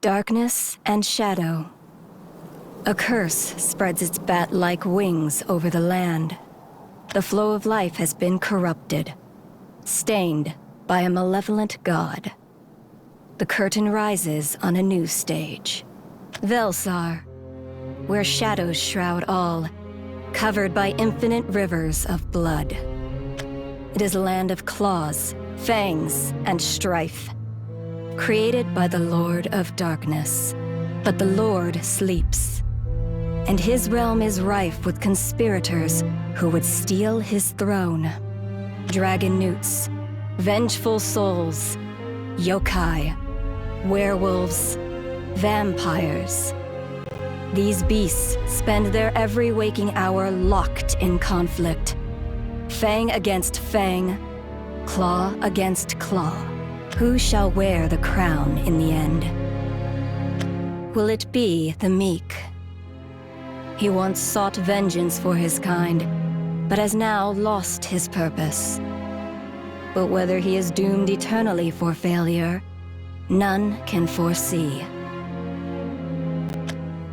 Darkness and shadow. A curse spreads its bat-like wings over the land. The flow of life has been corrupted, stained by a malevolent god. The curtain rises on a new stage. Velsar, where shadows shroud all, covered by infinite rivers of blood. It is a land of claws, fangs, and strife, created by the Lord of Darkness. But the Lord sleeps, and his realm is rife with conspirators who would steal his throne. Dragon newts, vengeful souls, yokai, werewolves, vampires. These beasts spend their every waking hour locked in conflict. Fang against fang, claw against claw. Who shall wear the crown in the end? Will it be the meek? He once sought vengeance for his kind, but has now lost his purpose. But whether he is doomed eternally for failure, none can foresee.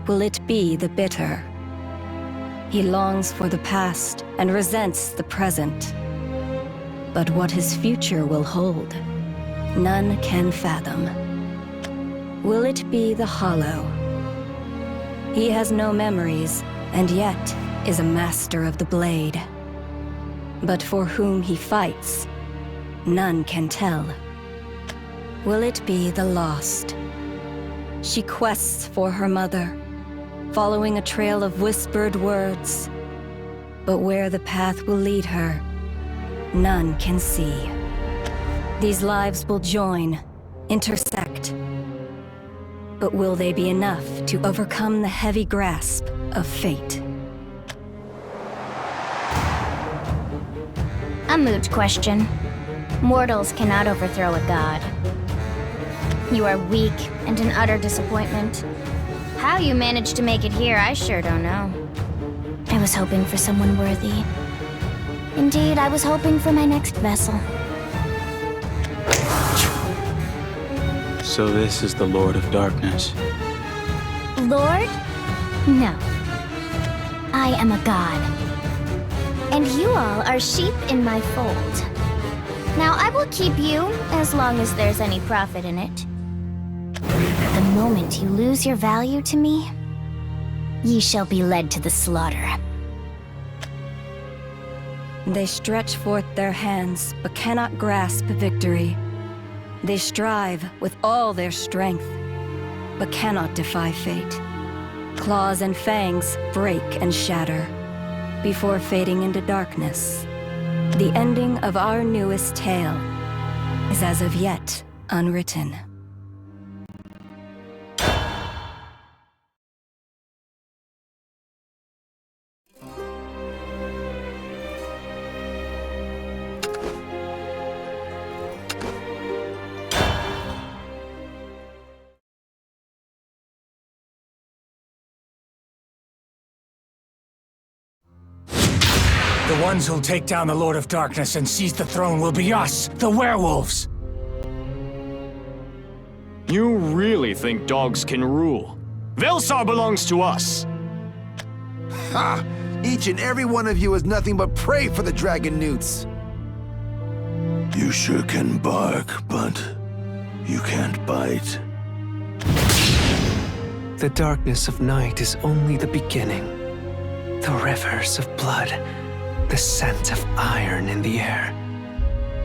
Will it be the bitter? He longs for the past and resents the present. But what his future will hold, none can fathom. Will it be the hollow? He has no memories, and yet is a master of the blade. But for whom he fights, none can tell. Will it be the lost? She quests for her mother, following a trail of whispered words. But where the path will lead her, none can see. These lives will join, intersect. But will they be enough to overcome the heavy grasp of fate? A moot question. Mortals cannot overthrow a god. You are weak and an utter disappointment. How you managed to make it here, I sure don't know. I was hoping for someone worthy. Indeed, I was hoping for my next vessel. So this is the Lord of Darkness. Lord? No. I am a god. And you all are sheep in my fold. Now I will keep you as long as there's any profit in it. The moment you lose your value to me, ye shall be led to the slaughter. They stretch forth their hands, but cannot grasp victory. They strive with all their strength, but cannot defy fate. Claws and fangs break and shatter, before fading into darkness. The ending of our newest tale is as of yet unwritten. The ones who'll take down the Lord of Darkness and seize the throne will be us, the werewolves! You really think dogs can rule? Velsar belongs to us! Ha! Each and every one of you is nothing but prey for the dragon newts! You sure can bark, but you can't bite. The darkness of night is only the beginning. The rivers of blood, the scent of iron in the air.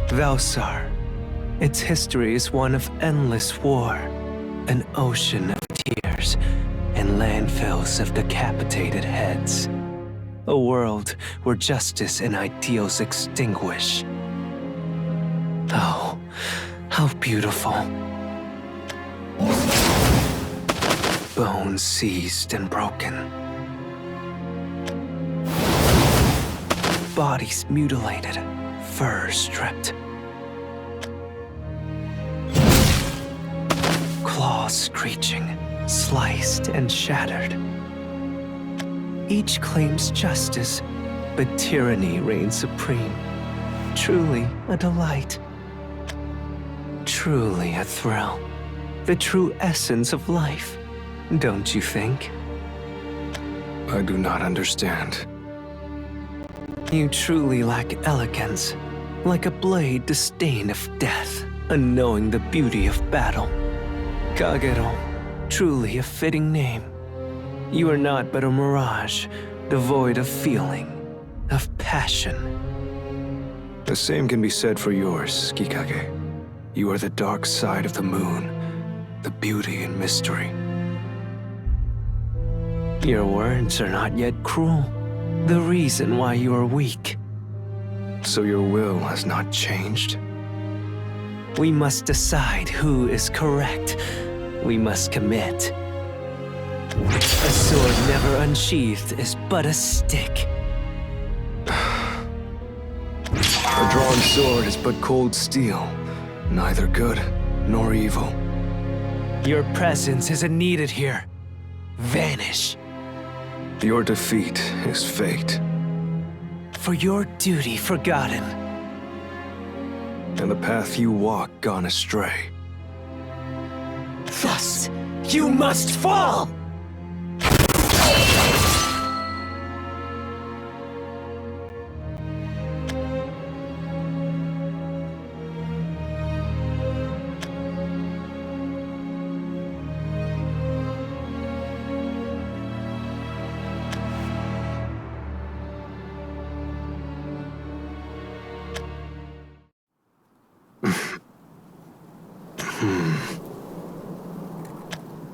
Velsar, its history is one of endless war, an ocean of tears, and landfills of decapitated heads. A world where justice and ideals extinguish. Oh, how beautiful. Bones seized and broken. Bodies mutilated, fur stripped. Claws screeching, sliced and shattered. Each claims justice, but tyranny reigns supreme. Truly a delight. Truly a thrill. the true essence of life, don't you think? I do not understand. You truly lack elegance, like a blade disdain of death, unknowing the beauty of battle. Kagero, truly a fitting name. You are not but a mirage, devoid of feeling, of passion. The same can be said for yours, Kikage. You are the dark side of the moon, the beauty and mystery. Your words are not yet cruel. The reason why you are weak. So your will has not changed? We must decide who is correct. We must commit. A sword never unsheathed is but a stick. A drawn sword is but cold steel, neither good nor evil. Your presence isn't needed here. Vanish. Your defeat is fate. For your duty forgotten. And the path you walk gone astray. Thus, you must fall!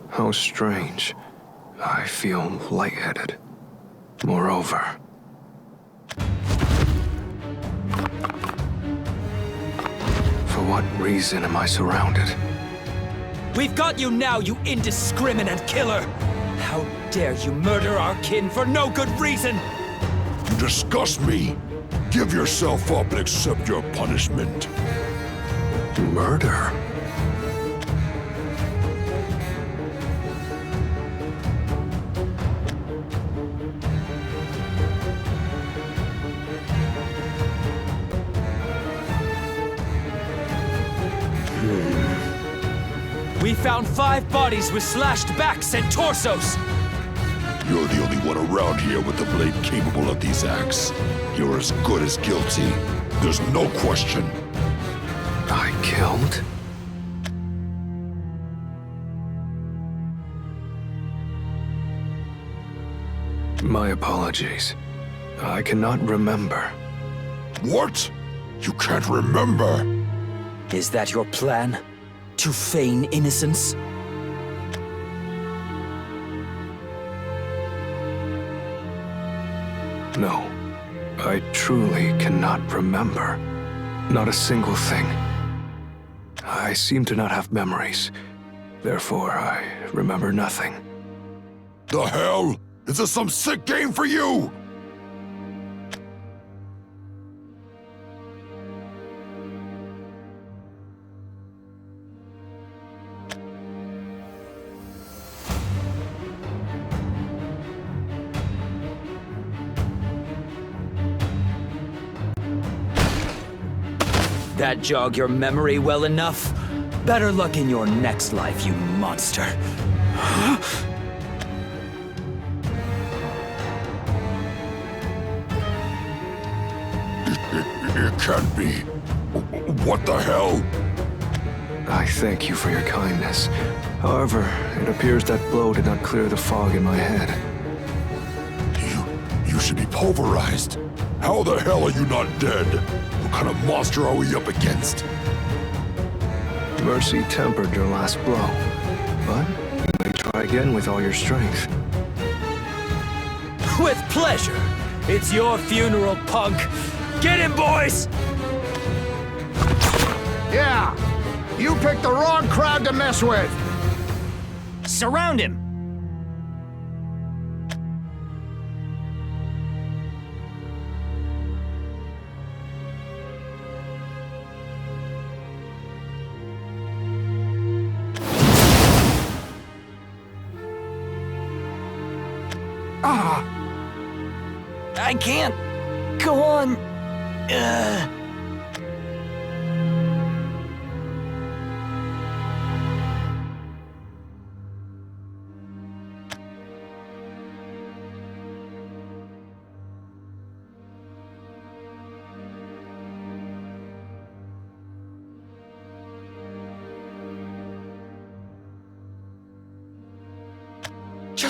How strange. I feel lightheaded. Moreover, for what reason am I surrounded? We've got you now, you indiscriminate killer! How dare you murder our kin for no good reason! You disgust me! Give yourself up and accept your punishment. Murder? We found 5 bodies with slashed backs and torsos! You're the only one around here with the blade capable of these acts. You're as good as guilty. There's no question. I killed? My apologies. I cannot remember. What? You can't remember? Is that your plan? To feign innocence? No. I truly cannot remember. Not a single thing. I seem to not have memories. Therefore, I remember nothing. The hell? Is this some sick game for you? That jog your memory well enough? Better luck in your next life, you monster. It can't be. What the hell? I thank you for your kindness. However, it appears that blow did not clear the fog in my head. You should be pulverized. How the hell are you not dead? What kind of monster are we up against? Mercy tempered your last blow, but you may try again with all your strength. With pleasure. It's your funeral, punk. Get him, boys! Yeah! You picked the wrong crowd to mess with! Surround him! I can't. Go on.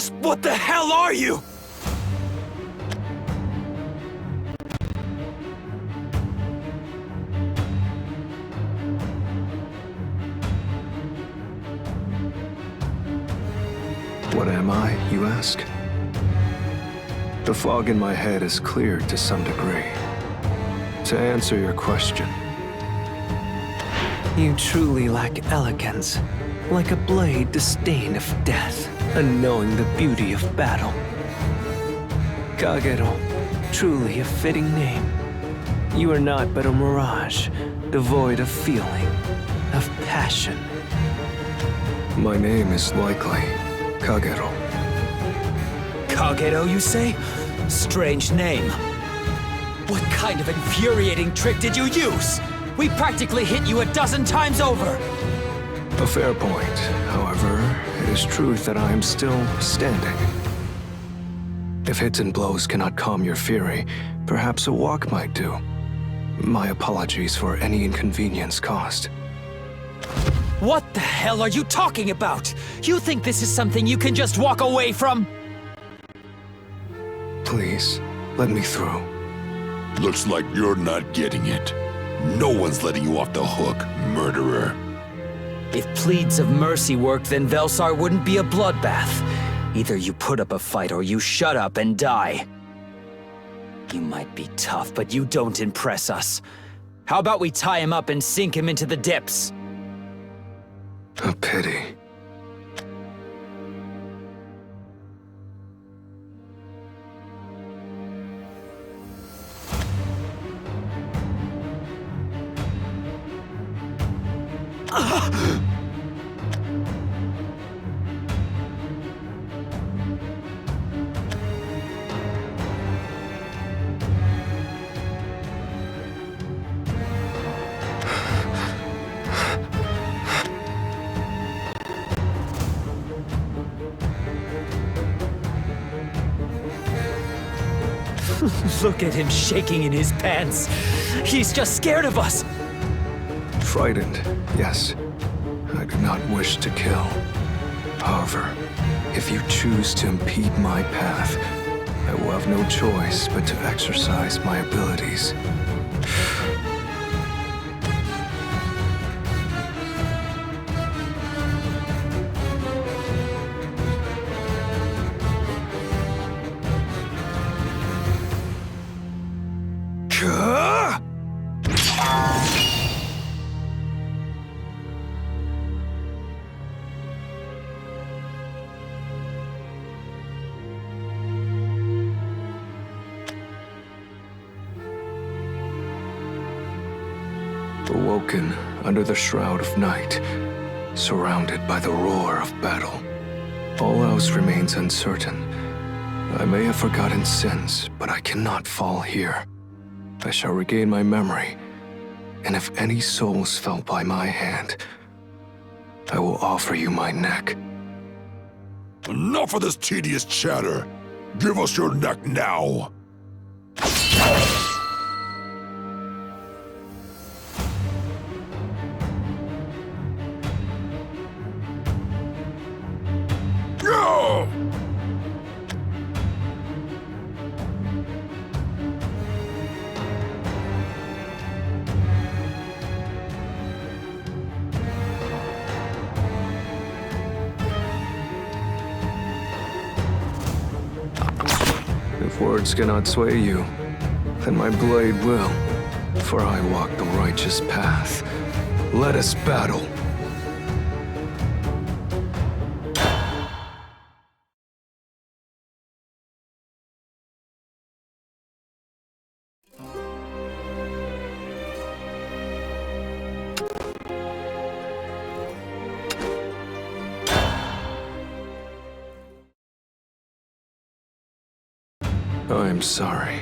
Just what the hell are you? What am I, you ask? The fog in my head is cleared to some degree. To answer your question, You truly lack elegance, like a blade disdained of death, unknowing the beauty of battle. Kagero, truly a fitting name. You are not but a mirage, devoid of feeling, of passion. my name is likely Kagero. Kagero, you say? Strange name. What kind of infuriating trick did you use? We practically hit you 12 times over! A fair point. However, it is truth that I am still standing. If hits and blows cannot calm your fury, perhaps a walk might do. My apologies for any inconvenience caused. What the hell are you talking about? You think this is something you can just walk away from? Please, let me through. Looks like you're not getting it. No one's letting you off the hook, murderer. If pleads of mercy worked, then Velsar wouldn't be a bloodbath. Either you put up a fight or you shut up and die. You might be tough, but you don't impress us. How about we tie him up and sink him into the depths? A pity. Look at him shaking in his pants. He's just scared of us. Frightened, yes. I do not wish to kill. However, if you choose to impede my path, I will have no choice but to exercise my abilities. Awoken under the shroud of night, surrounded by the roar of battle. All else remains uncertain. I may have forgotten sins, but I cannot fall here. I shall regain my memory, and if any souls fell by my hand, I will offer you my neck. Enough of this tedious chatter. Give us your neck now. Go! If words cannot sway you, then my blade will, for I walk the righteous path. Let us battle. I'm sorry.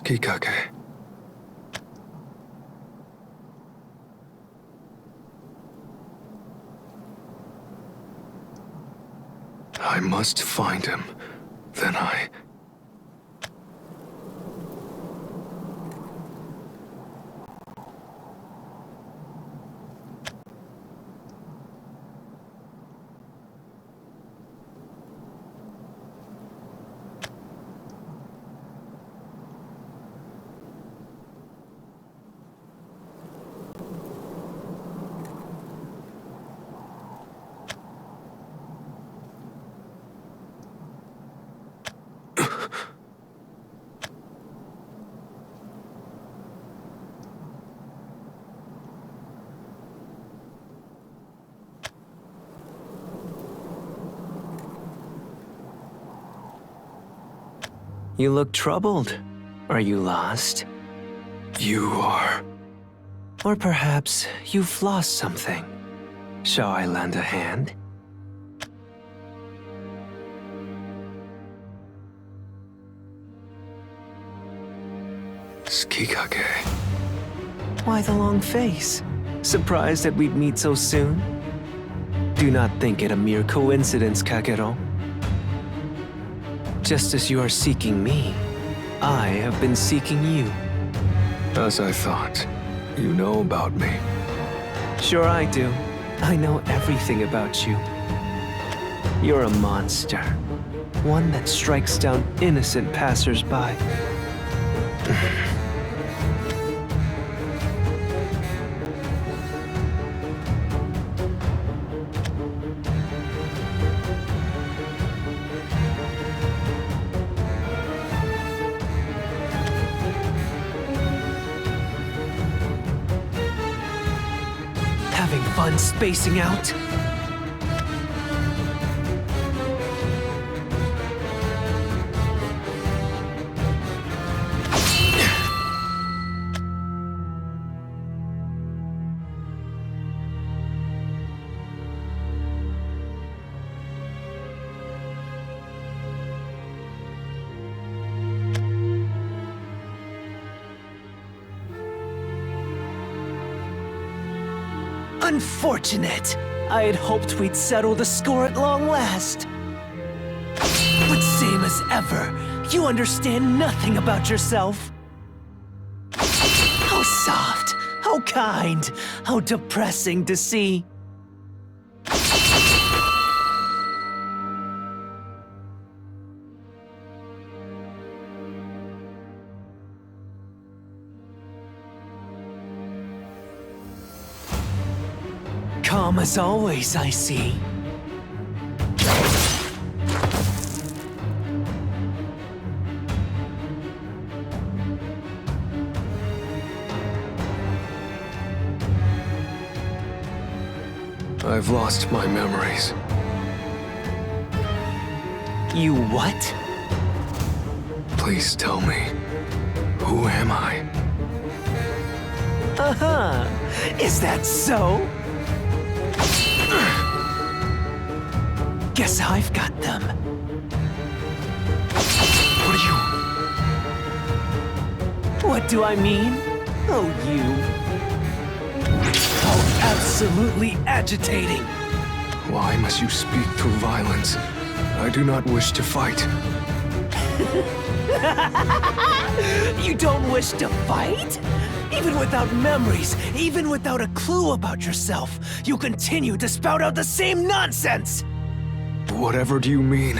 Kikage. I must find him. Then I... You look troubled. Are you lost? You are... Or perhaps you've lost something. Shall I lend a hand? Kikage. Why the long face? Surprised that we'd meet so soon? Do not think it a mere coincidence, Kagero. Just as you are seeking me, I have been seeking you. As I thought, you know about me. Sure I do. I know everything about you. You're a monster. One that strikes down innocent passersby. Having fun spacing out? Unfortunate! I had hoped we'd settle the score at long last. But same as ever, you understand nothing about yourself. How soft, how kind, how depressing to see. Calm as always, I see. I've lost my memories. You what? Please tell me, who am I? Uh-huh. Is that so? Guess I've got them. What are you... What do I mean? Oh, you. How absolutely agitating. Why must you speak through violence? I do not wish to fight. You don't wish to fight? Even without memories, even without a clue about yourself, you continue to spout out the same nonsense! Whatever do you mean?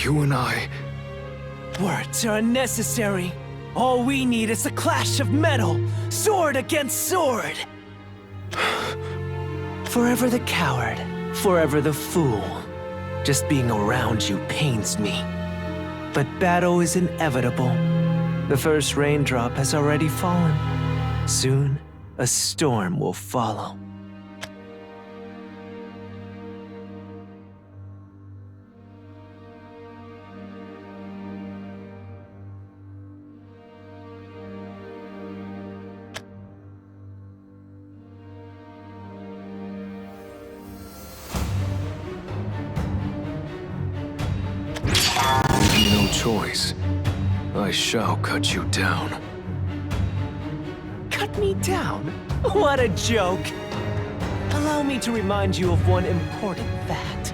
You and I... Words are unnecessary. All we need is a clash of metal, sword against sword. Forever the coward, forever the fool. Just being around you pains me. But battle is inevitable. The first raindrop has already fallen. Soon, a storm will follow. No choice. I shall cut you down. Cut me down? What a joke! Allow me to remind you of one important fact.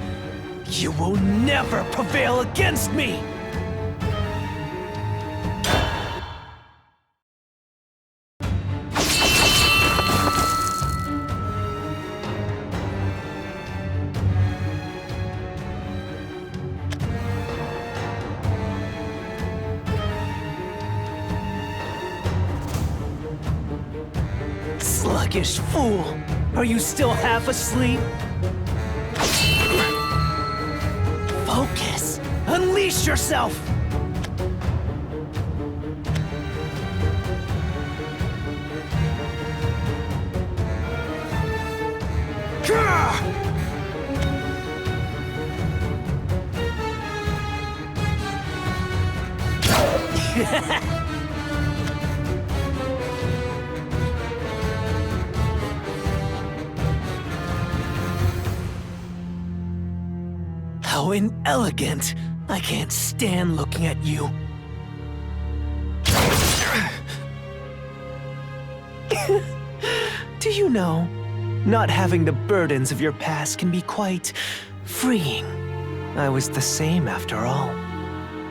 You will never prevail against me! Sluggish fool! Are you still half asleep? Focus! Unleash yourself! How inelegant! I can't stand looking at you. Do you know, not having the burdens of your past can be quite freeing. I was the same after all.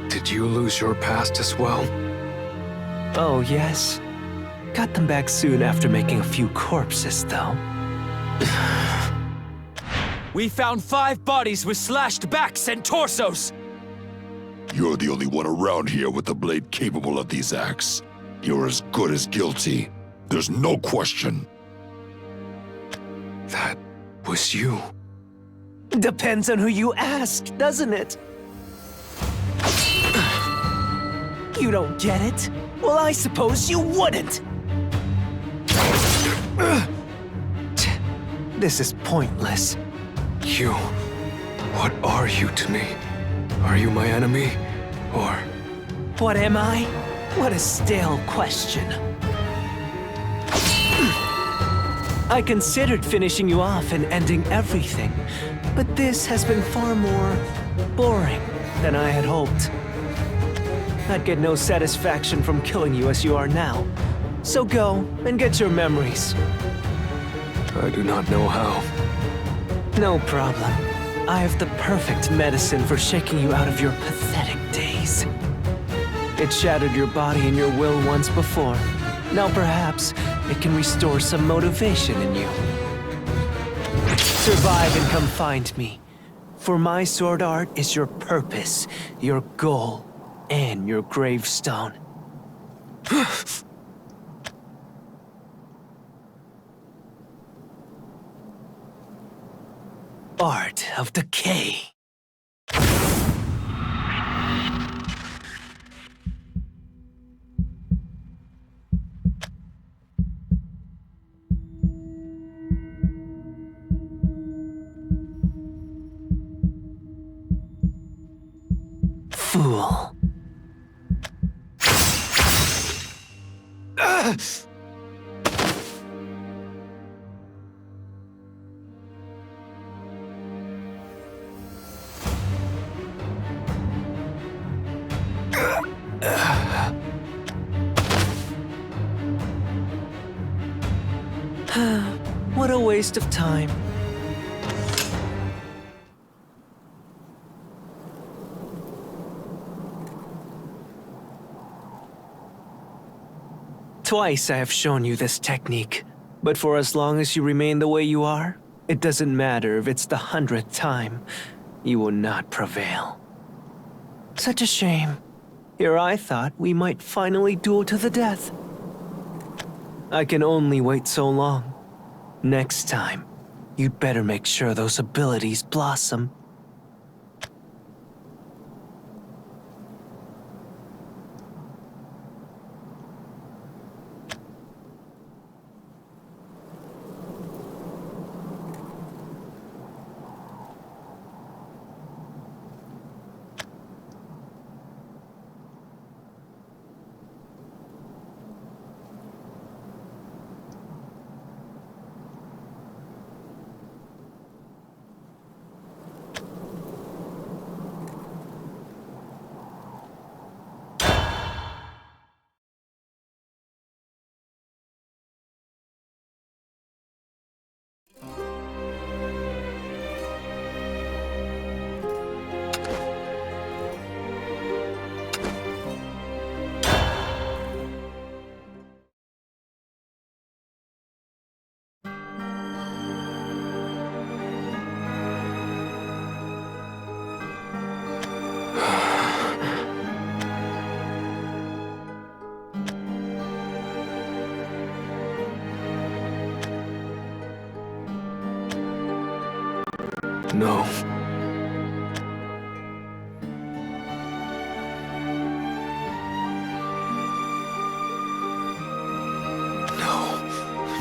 Did you lose your past as well? Oh, yes. Got them back soon after making a few corpses, though. We found 5 bodies with slashed backs and torsos! You're the only one around here with the blade capable of these acts. You're as good as guilty. There's no question. That was you. Depends on who you ask, doesn't it? You don't get it? Well, I suppose you wouldn't! This is pointless. You... What are you to me? Are you my enemy? Or... What am I? What a stale question. I considered finishing you off and ending everything, but this has been far more boring than I had hoped. I'd get no satisfaction from killing you as you are now. So go and get your memories. I do not know how. No problem. I have the perfect medicine for shaking you out of your pathetic days. It shattered your body and your will once before. Now perhaps it can restore some motivation in you. Survive and come find me. For my sword art is your purpose, your goal, and your gravestone. Art of Decay. Fool. What a waste of time. Twice I have shown you this technique, but for as long as you remain the way you are, it doesn't matter if it's the 100th time, you will not prevail. Such a shame. Here I thought we might finally duel to the death. I can only wait so long. Next time, you'd better make sure those abilities blossom. No.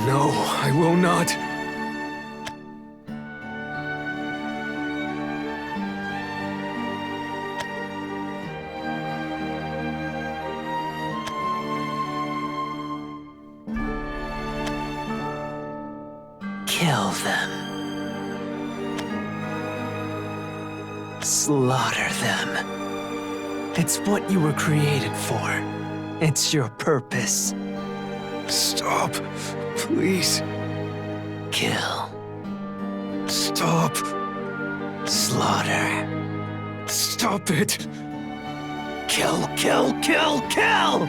No, I will not. Kill them. Slaughter them. It's what you were created for. It's your purpose. Stop, please. Kill. Stop. Slaughter. Stop it. Kill, kill, kill, kill!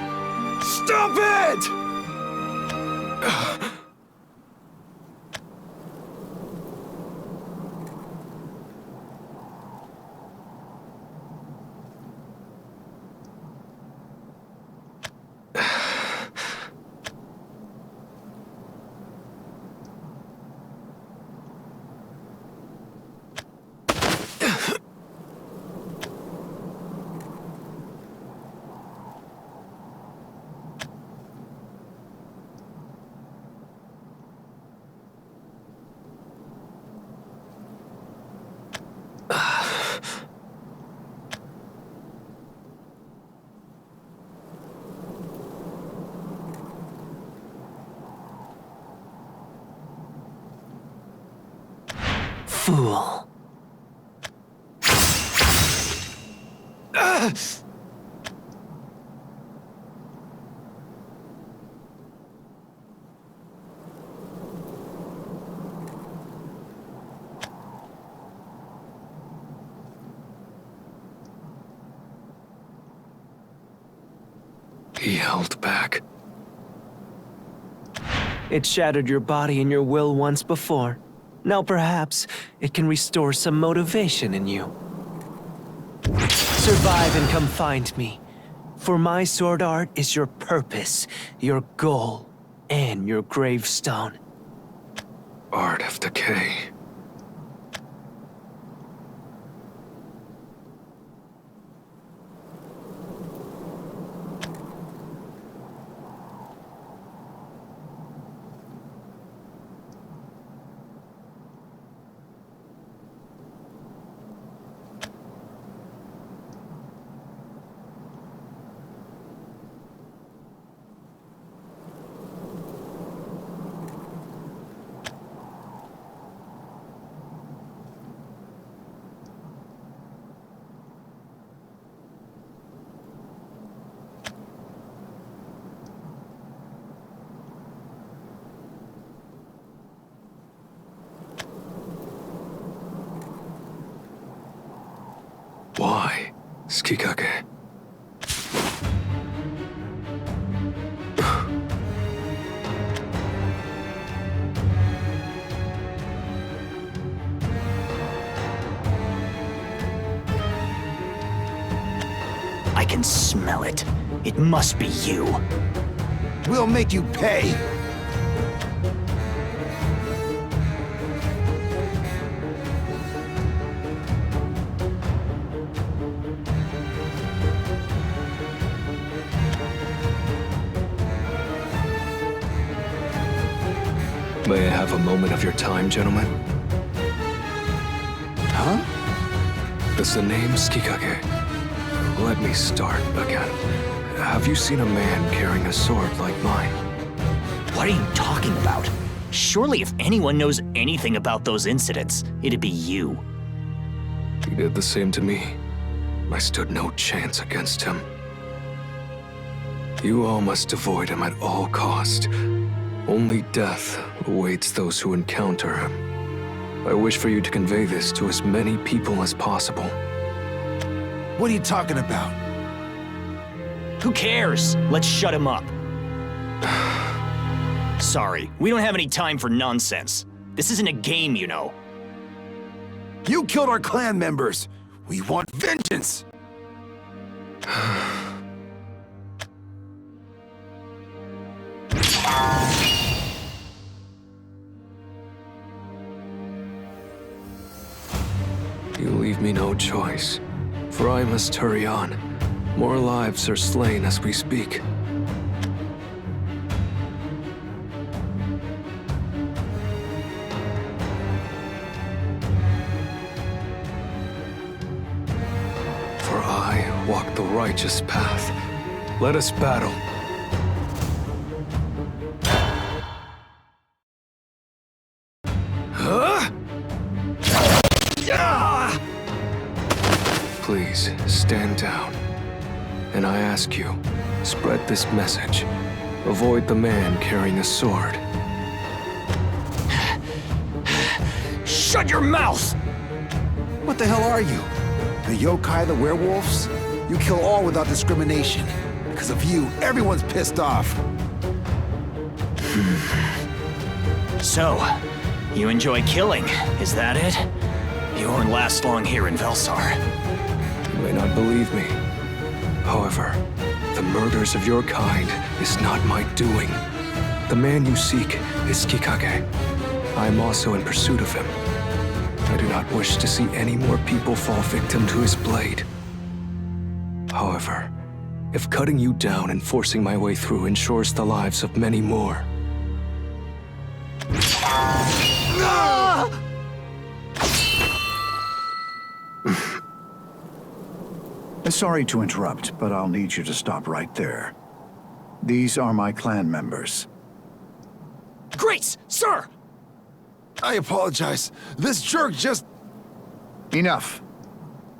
Stop it! Fool. He held back. It shattered your body and your will once before. Now perhaps it can restore some motivation in you. Survive and come find me. For my sword art is your purpose, your goal, and your gravestone. Art of decay. Why, Tsukikage? I can smell it. It must be you. We'll make you pay. May I have a moment of your time, gentlemen? Huh? Does the name Tsukikage? Let me start again. Have you seen a man carrying a sword like mine? What are you talking about? Surely if anyone knows anything about those incidents, it'd be you. He did the same to me. I stood no chance against him. You all must avoid him at all cost. Only death awaits those who encounter him. I wish for you to convey this to as many people as possible. What are you talking about? Who cares? Let's shut him up. Sorry, we don't have any time for nonsense. This isn't a game, you know. You killed our clan members. We want vengeance. You leave me no choice, for I must hurry on. More lives are slain as we speak. For I walk the righteous path. Let us battle. Please, stand down. And I ask you, spread this message. Avoid the man carrying a sword. Shut your mouth! What the hell are you? The yokai, the werewolves? You kill all without discrimination. Because of you, everyone's pissed off. So, you enjoy killing, is that it? You won't last long here in Velsar. You may not believe me. However, the murders of your kind is not my doing. The man you seek is Kikage. I am also in pursuit of him. I do not wish to see any more people fall victim to his blade. However, if cutting you down and forcing my way through ensures the lives of many more... Sorry to interrupt, but I'll need you to stop right there. These are my clan members. Grace, sir! I apologize. This jerk just... Enough.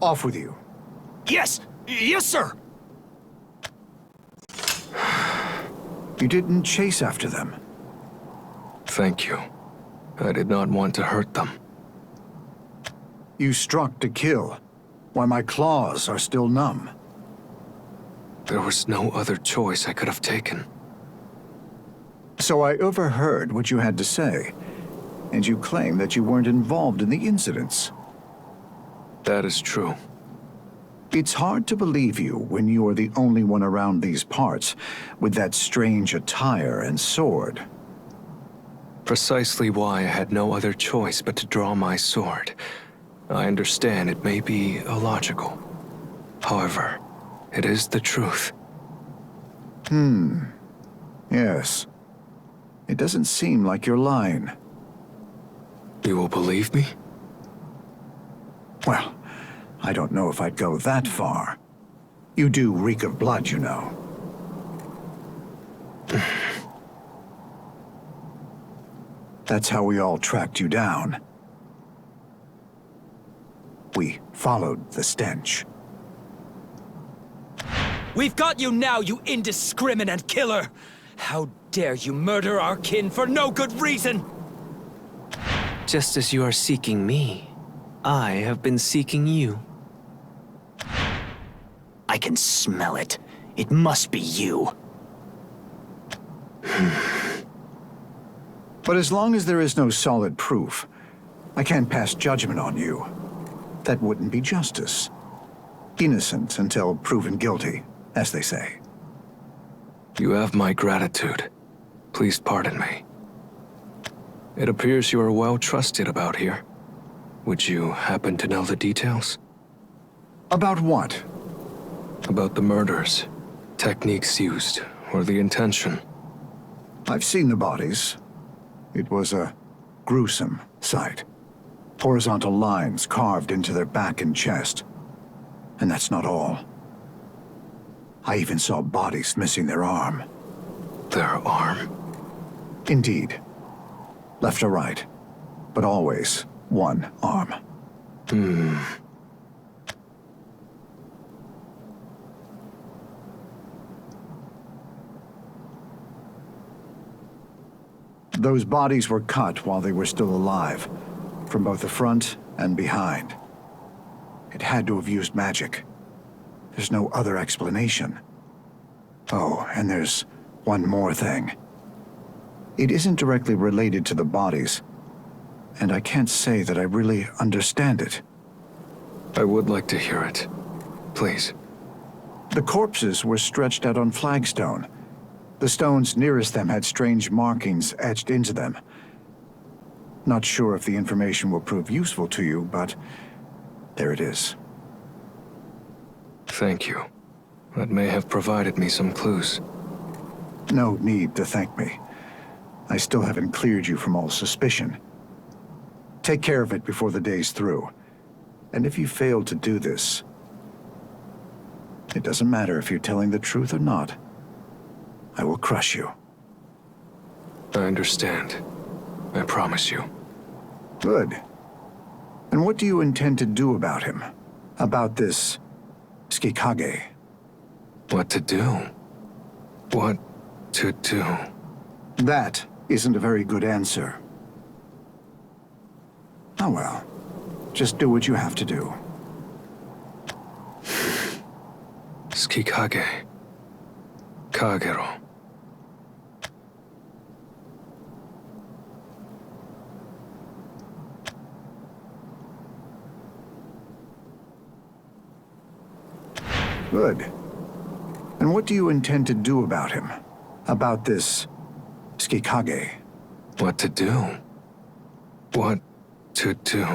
Off with you. Yes! Yes, sir! You didn't chase after them. Thank you. I did not want to hurt them. You struck to kill, while my claws are still numb. There was no other choice I could have taken. So I overheard what you had to say, and you claim that you weren't involved in the incidents. That is true. It's hard to believe you when you are the only one around these parts with that strange attire and sword. Precisely why I had no other choice but to draw my sword. I understand it may be illogical. However, it is the truth. Yes. It doesn't seem like you're lying. You will believe me? Well, I don't know if I'd go that far. You do reek of blood, you know. That's how we all tracked you down. We followed the stench. We've got you now, you indiscriminate killer! How dare you murder our kin for no good reason! Just as you are seeking me, I have been seeking you. I can smell it. It must be you. But as long as there is no solid proof, I can't pass judgment on you. That wouldn't be justice. Innocent until proven guilty, as they say. You have my gratitude. Please pardon me. It appears you are well trusted about here. Would you happen to know the details? About what? About the murders, techniques used, or the intention. I've seen the bodies. It was a gruesome sight. Horizontal lines carved into their back and chest. And that's not all. I even saw bodies missing their arm. Their arm? Indeed. Left or right, but always one arm. Those bodies were cut while they were still alive, from both the front and behind. It had to have used magic. There's no other explanation. Oh, and there's one more thing. It isn't directly related to the bodies, and I can't say that I really understand it. I would like to hear it. Please. The corpses were stretched out on flagstone. The stones nearest them had strange markings etched into them. Not sure if the information will prove useful to you, but There it is. Thank you. That may have provided me some clues. No need to thank me. I still haven't cleared you from all suspicion. Take care of it before the day's through. And if you fail to do this, it doesn't matter if you're telling the truth or not. I will crush you. I understand. I promise you. Good. And what do you intend to do about him? About this Tsukikage? What to do? What to do? That isn't a very good answer. Oh well. Just do what you have to do. Tsukikage. Kagero. Good. And what do you intend to do about him? About this Tsukikage? What to do? What to do?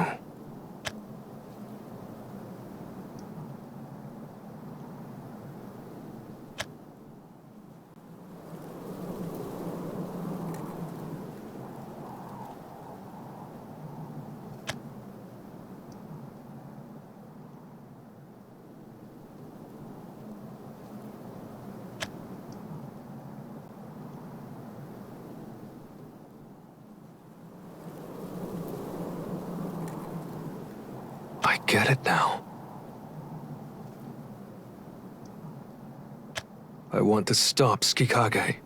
I get it now. I want to stop Tsukikage.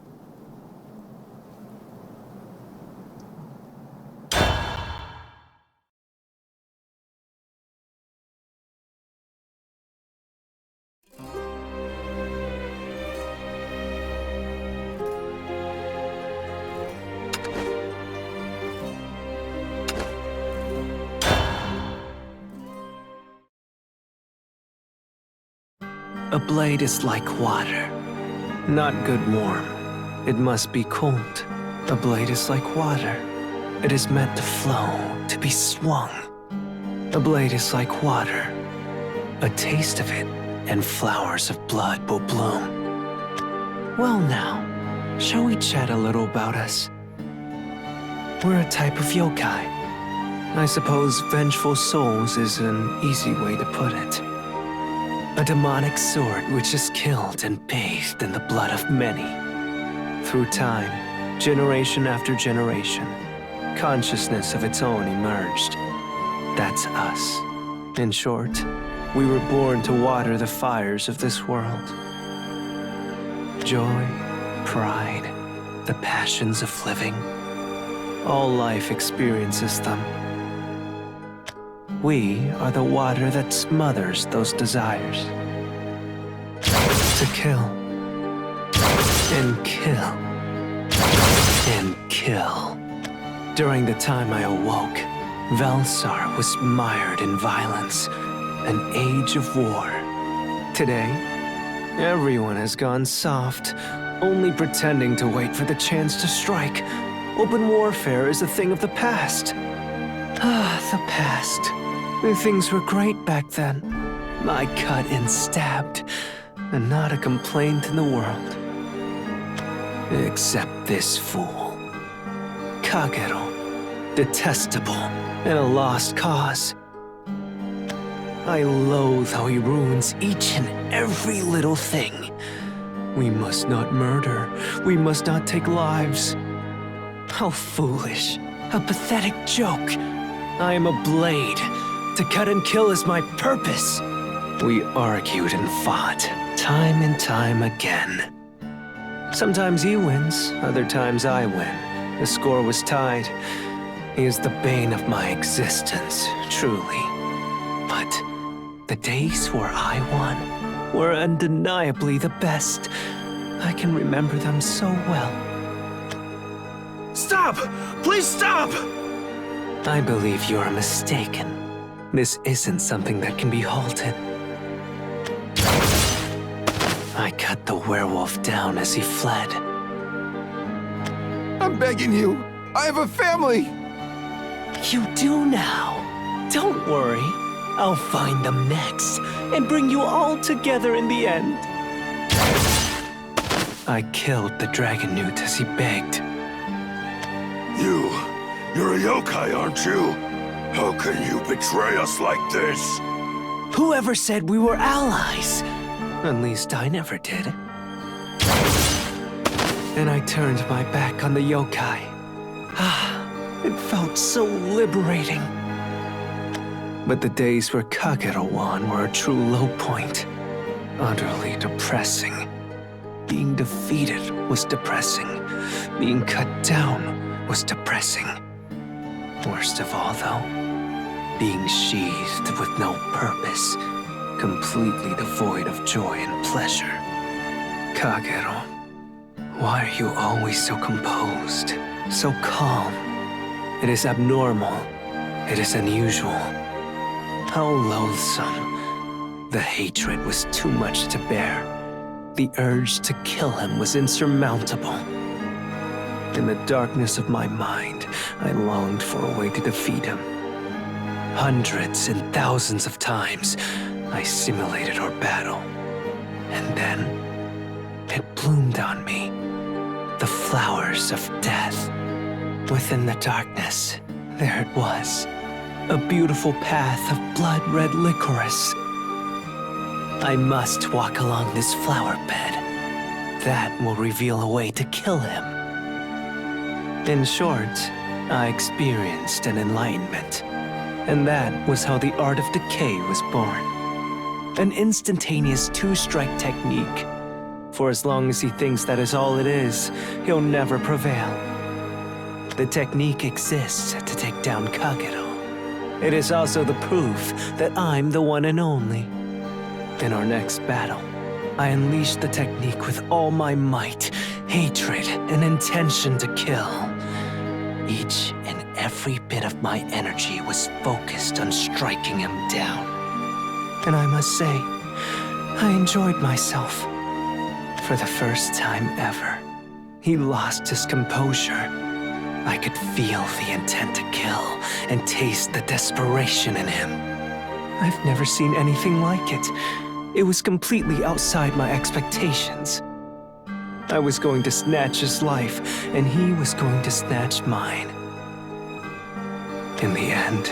A blade is like water. Not good warm. It must be cold. A blade is like water. It is meant to flow, to be swung. A blade is like water. A taste of it, and flowers of blood will bloom. Well now, shall we chat a little about us? We're a type of yokai. I suppose vengeful souls is an easy way to put it. A demonic sword which is killed and bathed in the blood of many. Through time, generation after generation, consciousness of its own emerged. That's us. In short, we were born to water the fires of this world. Joy, pride, the passions of living. All life experiences them. We are the water that smothers those desires. To kill. And kill. And kill. During the time I awoke, Velsar was mired in violence, an age of war. Today, everyone has gone soft, only pretending to wait for the chance to strike. Open warfare is a thing of the past. Ah, the past. Things were great back then. I cut and stabbed, and not a complaint in the world. Except this fool. Kagero. Detestable, and a lost cause. I loathe how he ruins each and every little thing. We must not murder. We must not take lives. How foolish. A pathetic joke. I am a blade. To cut and kill is my purpose. We argued and fought, time and time again. Sometimes he wins, other times I win. The score was tied. He is the bane of my existence, truly. But the days where I won were undeniably the best. I can remember them so well. Stop! Please stop! I believe you're mistaken. This isn't something that can be halted. I cut the werewolf down as he fled. I'm begging you. I have a family. You do now. Don't worry. I'll find them next and bring you all together in the end. I killed the dragon newt as he begged. You're a yokai, aren't you? How can you betray us like this? Whoever said we were allies? At least I never did. And I turned my back on the yokai. It felt so liberating. But the days where Kagero won were a true low point. Utterly depressing. Being defeated was depressing. Being cut down was depressing. Worst of all, though, being sheathed with no purpose, completely devoid of joy and pleasure. Kagero, why are you always so composed, so calm? It is abnormal. It is unusual. How loathsome. The hatred was too much to bear. The urge to kill him was insurmountable. In the darkness of my mind, I longed for a way to defeat him. Hundreds and thousands of times, I simulated our battle. And then, it bloomed on me. The flowers of death. Within the darkness, there it was. A beautiful path of blood-red licorice. I must walk along this flower bed. That will reveal a way to kill him. In short, I experienced an enlightenment. And that was how the art of decay was born. An instantaneous two-strike technique. For as long as he thinks that is all it is, he'll never prevail. The technique exists to take down Kagero. It is also the proof that I'm the one and only. In our next battle, I unleashed the technique with all my might, hatred, and intention to kill. Each and every bit of my energy was focused on striking him down. And I must say, I enjoyed myself. For the first time ever, he lost his composure. I could feel the intent to kill and taste the desperation in him. I've never seen anything like it. It was completely outside my expectations. I was going to snatch his life, and he was going to snatch mine. In the end,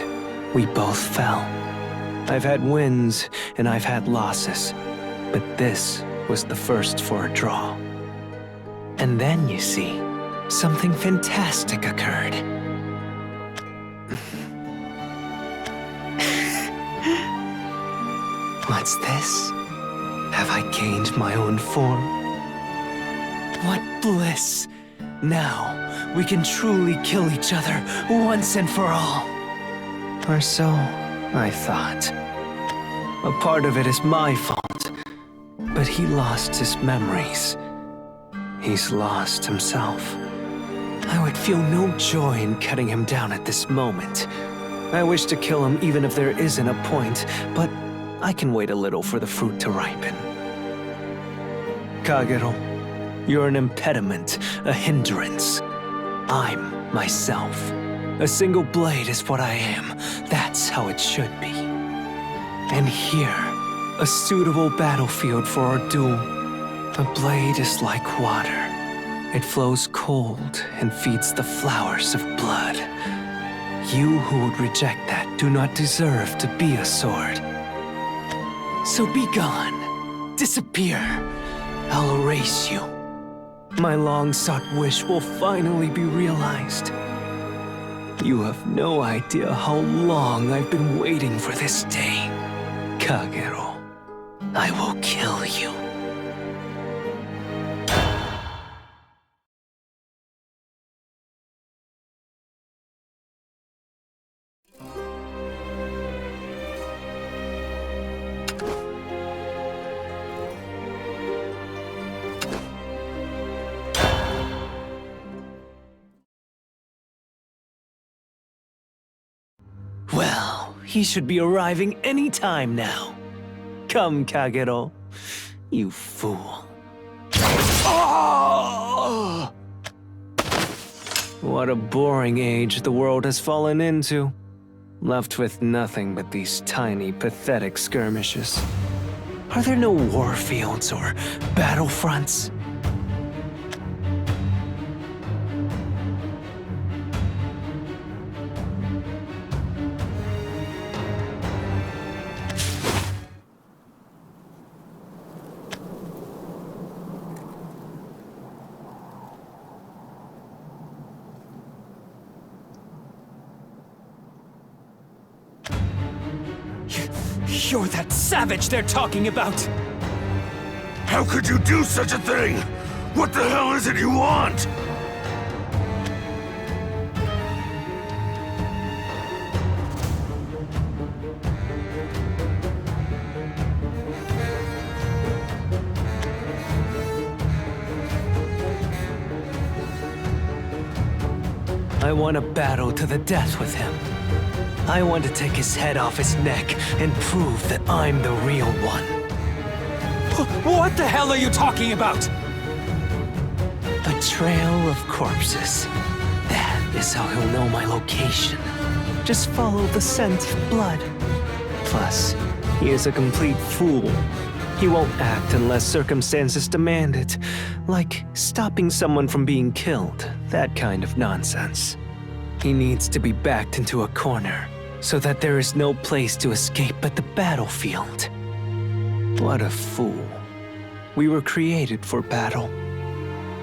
we both fell. I've had wins, and I've had losses, but this was the first for a draw. And then, you see, something fantastic occurred. What's this? Have I gained my own form? What bliss! Now, we can truly kill each other once and for all. Or so I thought. A part of it is my fault, but he lost his memories. He's lost himself. I would feel no joy in cutting him down at this moment. I wish to kill him even if there isn't a point, but I can wait a little for the fruit to ripen. Kagero, you're an impediment, a hindrance. I'm myself. A single blade is what I am. That's how it should be. And here, a suitable battlefield for our duel. A blade is like water. It flows cold and feeds the flowers of blood. You who would reject that do not deserve to be a sword. So be gone. Disappear. I'll erase you. My long-sought wish will finally be realized. You have no idea how long I've been waiting for this day. Kagero, I will kill you. Well, he should be arriving any time now. Come, Kagero. You fool. Oh! What a boring age the world has fallen into. left with nothing but these tiny, pathetic skirmishes. Are there no war fields or battlefronts? You're that savage they're talking about! How could you do such a thing? What the hell is it you want? I want a battle to the death with him. I want to take his head off his neck and prove that I'm the real one. What the hell are you talking about? A trail of corpses. That is how he'll know my location. Just follow the scent of blood. Plus, he is a complete fool. He won't act unless circumstances demand it. Like stopping someone from being killed. That kind of nonsense. He needs to be backed into a corner, so that there is no place to escape but the battlefield. What a fool. We were created for battle.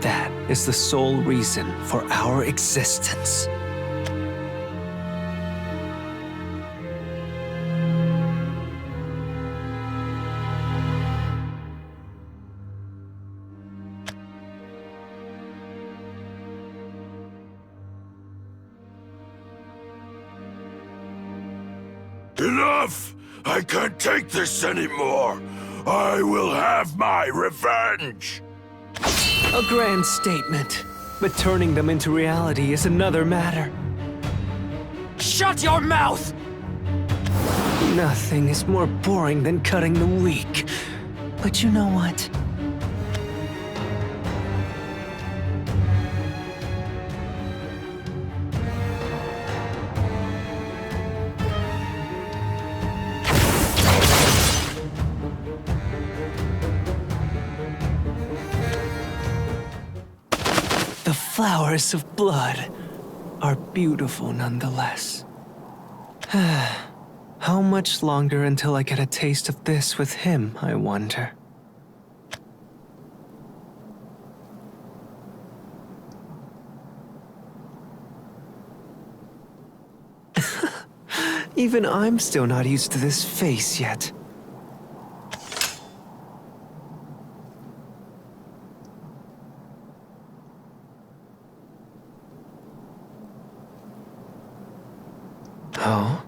That is the sole reason for our existence. Enough! I can't take this anymore! I will have my revenge! A grand statement, but turning them into reality is another matter. Shut your mouth! Nothing is more boring than cutting the weak. But you know what? The flowers of blood are beautiful nonetheless. How much longer until I get a taste of this with him, I wonder? Even I'm still not used to this face yet. Oh?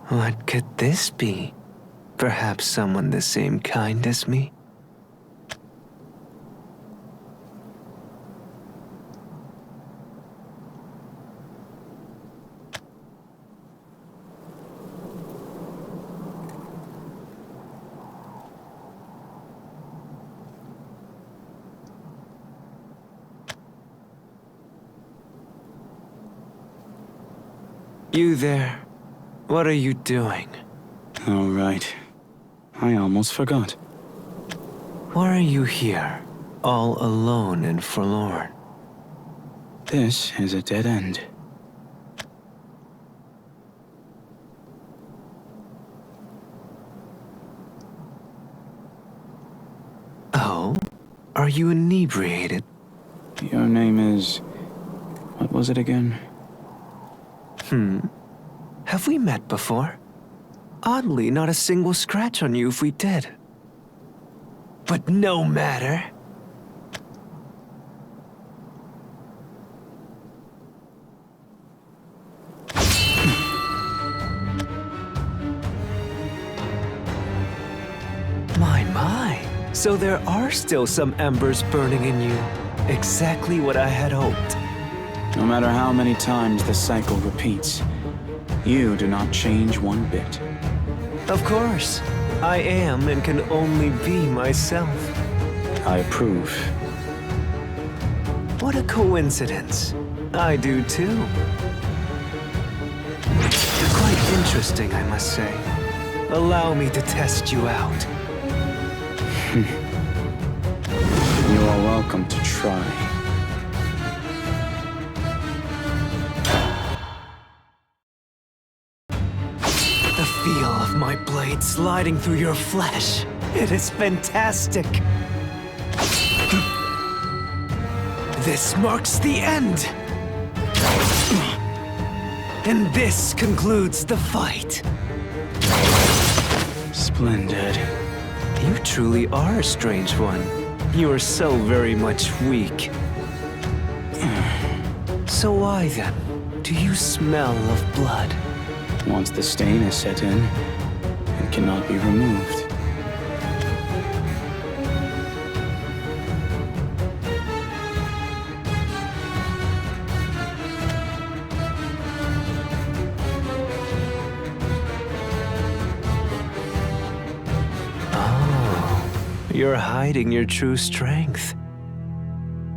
What could this be? Perhaps someone the same kind as me? You there. What are you doing? Oh, right. I almost forgot. Why are you here, all alone and forlorn? This is a dead end. Oh? Are you inebriated? Your name is... what was it again? Have we met before? Oddly, not a single scratch on you if we did. But no matter. My. So there are still some embers burning in you. Exactly what I had hoped. No matter how many times the cycle repeats, you do not change one bit. Of course. I am and can only be myself. I approve. What a coincidence. I do too. You're quite interesting, I must say. Allow me to test you out. You are welcome to try. The feel of my blade sliding through your flesh. It is fantastic. This marks the end. And this concludes the fight. Splendid. You truly are a strange one. You are so very much weak. So why then do you smell of blood? Once the stain is set in, it cannot be removed. You're hiding your true strength.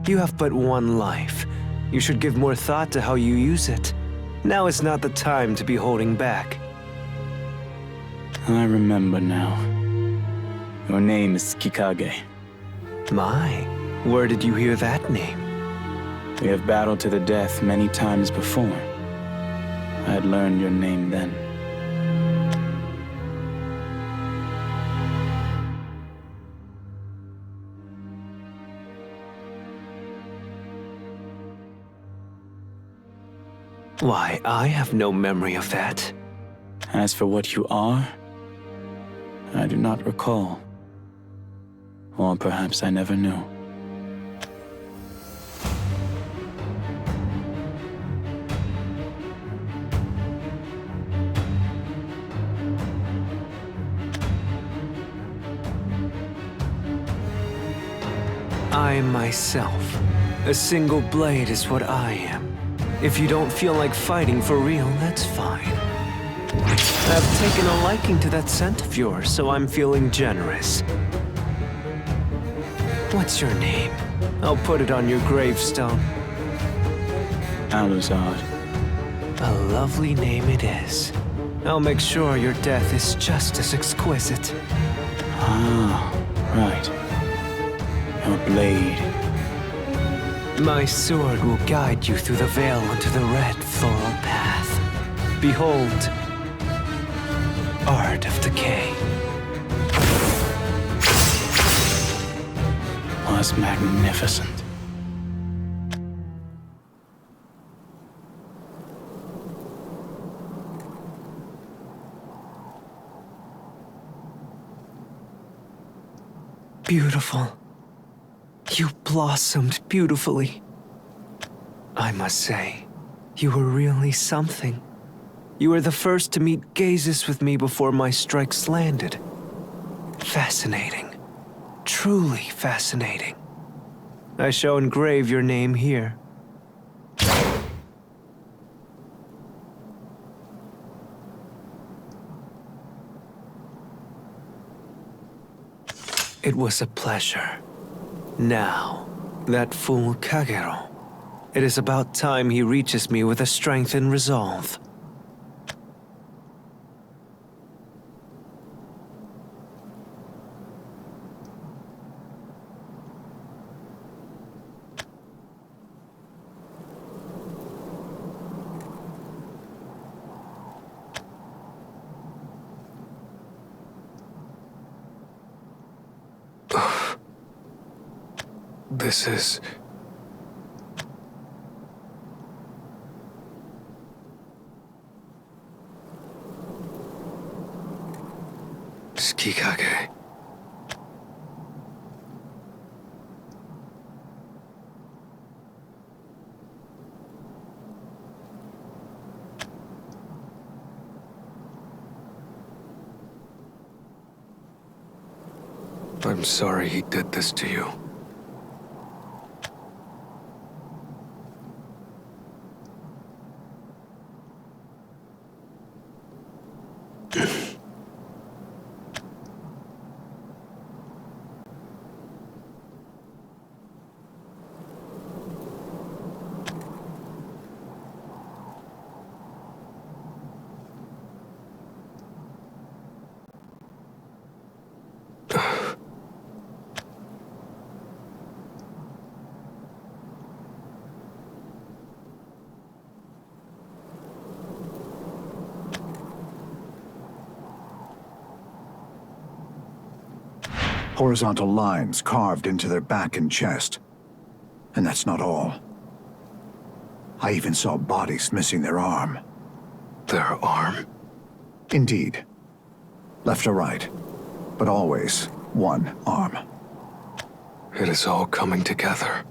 You have but one life. You should give more thought to how you use it. Now is not the time to be holding back. I remember now. Your name is Kikage. My, where did you hear that name? We have battled to the death many times before. I had learned your name then. Why, I have no memory of that. As for what you are, I do not recall. Or perhaps I never knew. I myself. A single blade is what I am. If you don't feel like fighting for real, that's fine. I've taken a liking to that scent of yours, so I'm feeling generous. What's your name? I'll put it on your gravestone. Aluzard. A lovely name it is. I'll make sure your death is just as exquisite. Ah, right. Your blade. My sword will guide you through the veil into the red floral path. Behold, art of decay. Was magnificent. Beautiful. You blossomed beautifully. I must say, you were really something. You were the first to meet gazes with me before my strikes landed. Fascinating. Truly fascinating. I shall engrave your name here. It was a pleasure. Now, that fool Kagero. It is about time he reaches me with a strength and resolve. This is... Kikage. I'm sorry he did this to you. Horizontal lines carved into their back and chest. And that's not all. I even saw bodies missing their arm. Their arm? Indeed. Left or right, but always one arm. It is all coming together.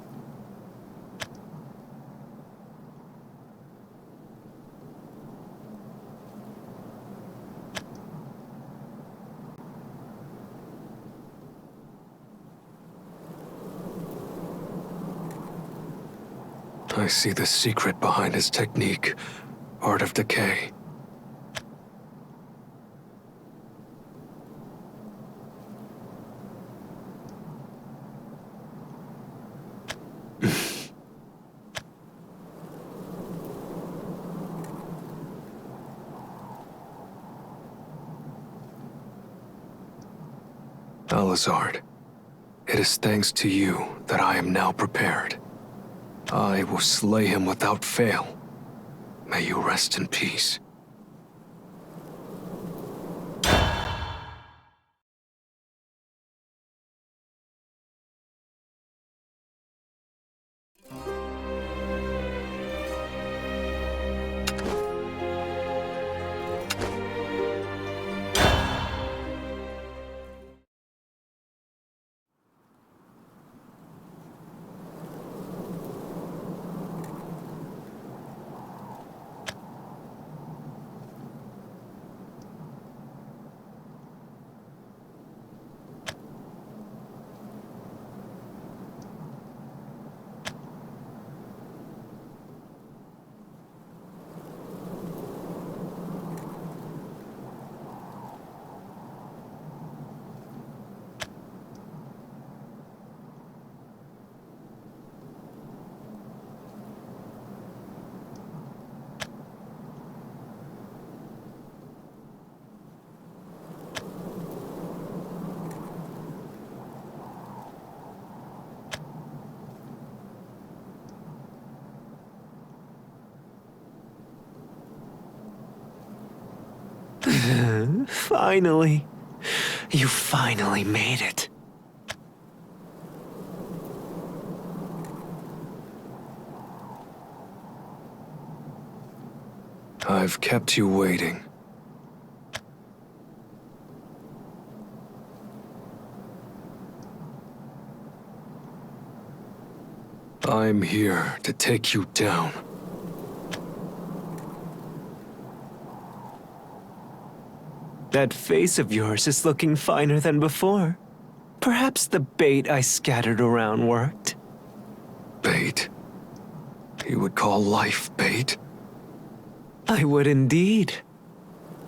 I see the secret behind his technique, Art of Decay. Alizard, it is thanks to you that I am now prepared. I will slay him without fail. May you rest in peace. Finally. You finally made it. I've kept you waiting. I'm here to take you down. That face of yours is looking finer than before. Perhaps the bait I scattered around worked. Bait? You would call life bait? I would indeed.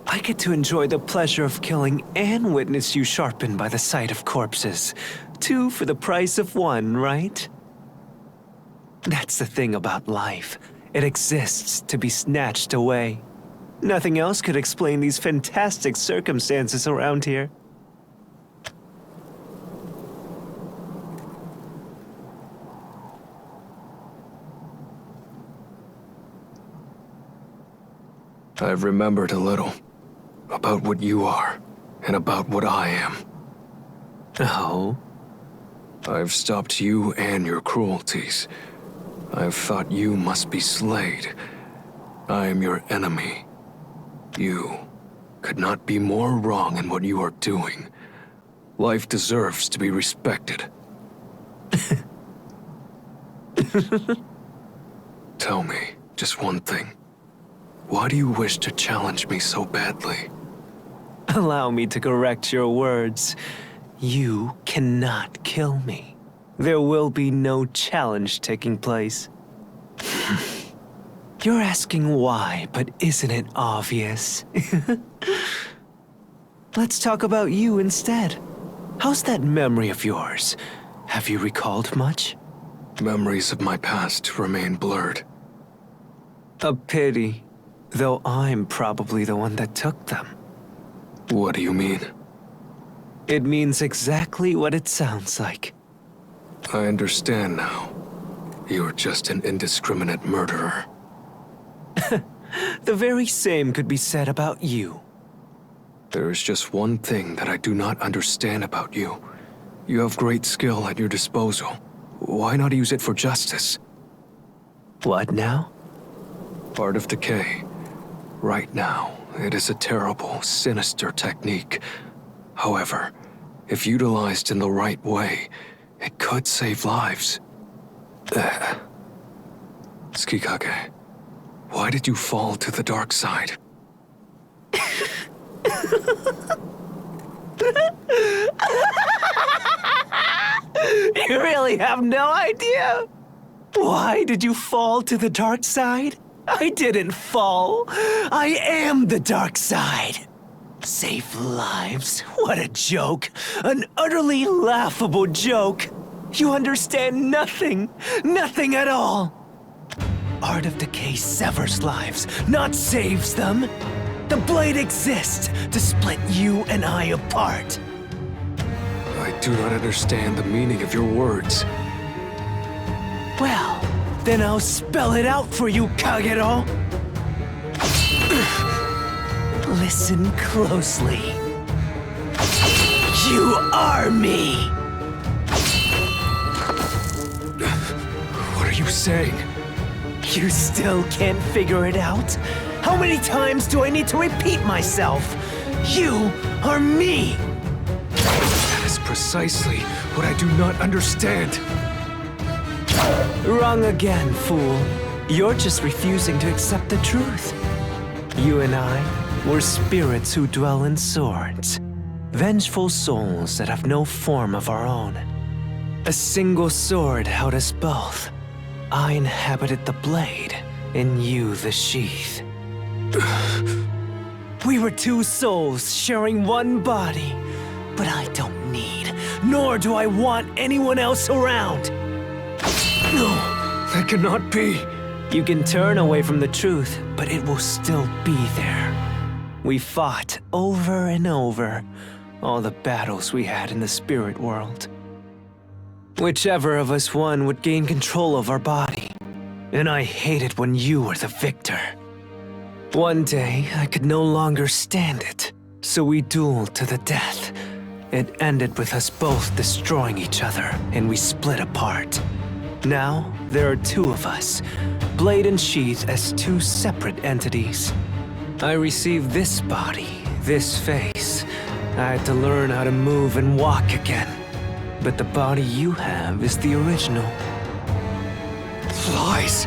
I get to enjoy the pleasure of killing and witness you sharpened by the sight of corpses. 2 for the price of 1, right? That's the thing about life. It exists to be snatched away. Nothing else could explain these fantastic circumstances around here. I've remembered a little about what you are and about what I am. Oh? I've stopped you and your cruelties. I've thought you must be slayed. I am your enemy. You could not be more wrong in what you are doing. Life deserves to be respected. Tell me just one thing. Why do you wish to challenge me so badly? Allow me to correct your words. You cannot kill me. There will be no challenge taking place. You're asking why, but isn't it obvious? Let's talk about you instead. How's that memory of yours? Have you recalled much? Memories of my past remain blurred. A pity, though I'm probably the one that took them. What do you mean? It means exactly what it sounds like. I understand now. You're just an indiscriminate murderer. The very same could be said about you. There is just one thing that I do not understand about you. You have great skill at your disposal. Why not use it for justice? What now? Art of Decay. Right now, it is a terrible, sinister technique. However, if utilized in the right way, it could save lives. Tsukikage, why did you fall to the dark side? You really have no idea? Why did you fall to the dark side? I didn't fall. I am the dark side. Save lives? What a joke. An utterly laughable joke. You understand nothing. Nothing at all. Art of Decay severs lives, not saves them. The blade exists to split you and I apart. I do not understand the meaning of your words. Well, then I'll spell it out for you, Kagero. Listen closely. You are me! What are you saying? You still can't figure it out? How many times do I need to repeat myself? You are me! That is precisely what I do not understand. Wrong again, fool. You're just refusing to accept the truth. You and I were spirits who dwell in swords. Vengeful souls that have no form of our own. A single sword held us both. I inhabited the blade, and you the sheath. We were two souls sharing one body, but I don't need, nor do I want anyone else around. No, that cannot be. You can turn away from the truth, but it will still be there. We fought over and over, all the battles we had in the spirit world. Whichever of us won would gain control of our body, and I hated when you were the victor. One day, I could no longer stand it, so we dueled to the death. It ended with us both destroying each other, and we split apart. Now, there are two of us, blade and sheath as two separate entities. I received this body, this face. I had to learn how to move and walk again. But the body you have is the original. Lies!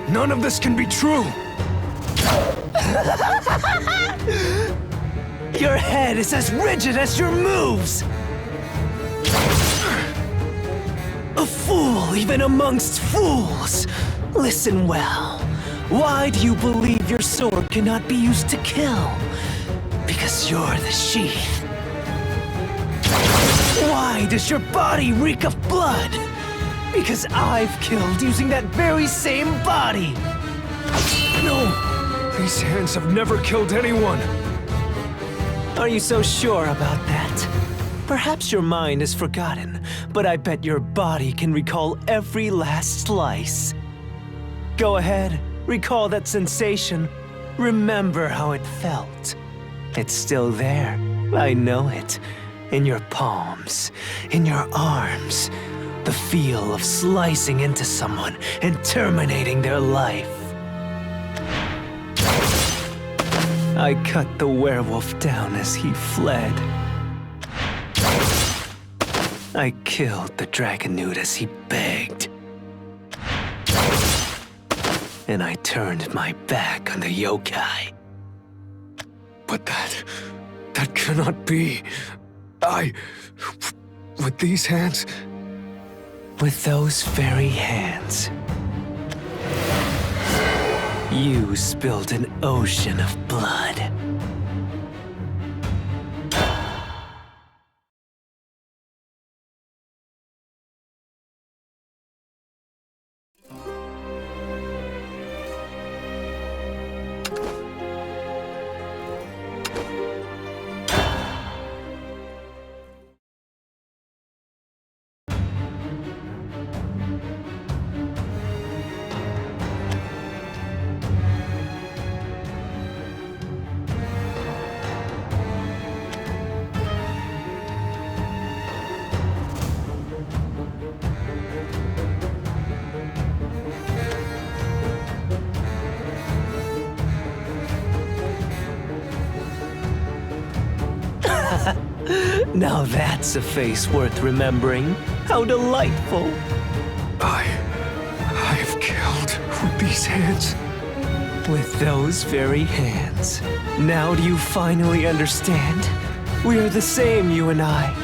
None of this can be true! Your head is as rigid as your moves! A fool even amongst fools! Listen well. Why do you believe your sword cannot be used to kill? Because you're the sheath. Why does your body reek of blood? Because I've killed using that very same body! No! These hands have never killed anyone! Are you so sure about that? Perhaps your mind is forgotten, but I bet your body can recall every last slice. Go ahead, recall that sensation. Remember how it felt. It's still there, I know it. In your palms, in your arms. The feel of slicing into someone and terminating their life. I cut the werewolf down as he fled. I killed the dragonute as he begged. And I turned my back on the yokai. But that cannot be. With these hands? With those very hands. You spilled an ocean of blood. Now that's a face worth remembering. How delightful. I have killed with these hands. With those very hands. Now do you finally understand? We are the same, you and I.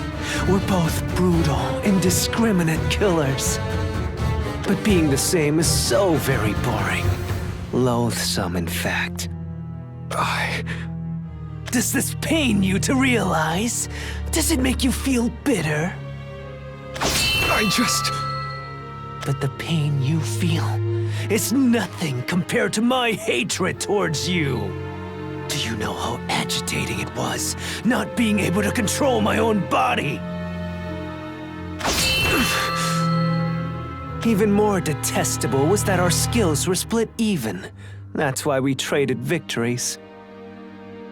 We're both brutal, indiscriminate killers. But being the same is so very boring. Loathsome, in fact. Does this pain you to realize? Does it make you feel bitter? But the pain you feel is nothing compared to my hatred towards you. Do you know how agitating it was, not being able to control my own body? Even more detestable was that our skills were split even. That's why we traded victories.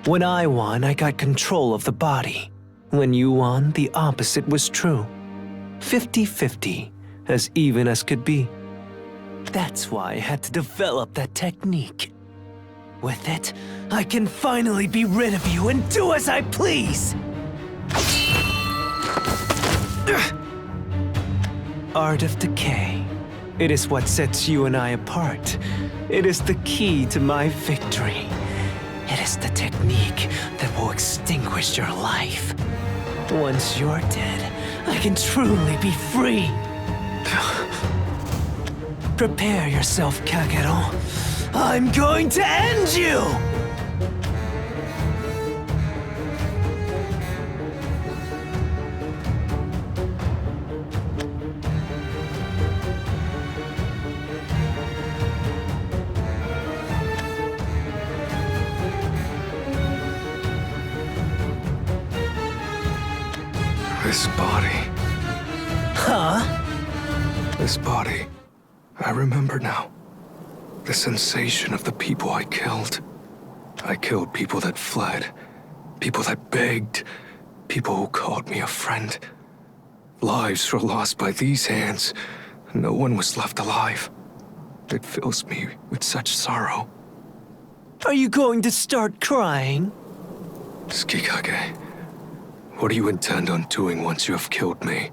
When I won, I got control of the body. When you won, the opposite was true. 50-50, as even as could be. That's why I had to develop that technique. With it, I can finally be rid of you and do as I please! Art of Decay. It is what sets you and I apart. It is the key to my victory. It is the technique that will extinguish your life. Once you're dead, I can truly be free. Prepare yourself, Kagero. I'm going to end you! This body. Huh? This body. I remember now. The sensation of the people I killed. I killed people that fled. People that begged. People who called me a friend. Lives were lost by these hands. No one was left alive. It fills me with such sorrow. Are you going to start crying? Tsukikage, what do you intend on doing once you have killed me?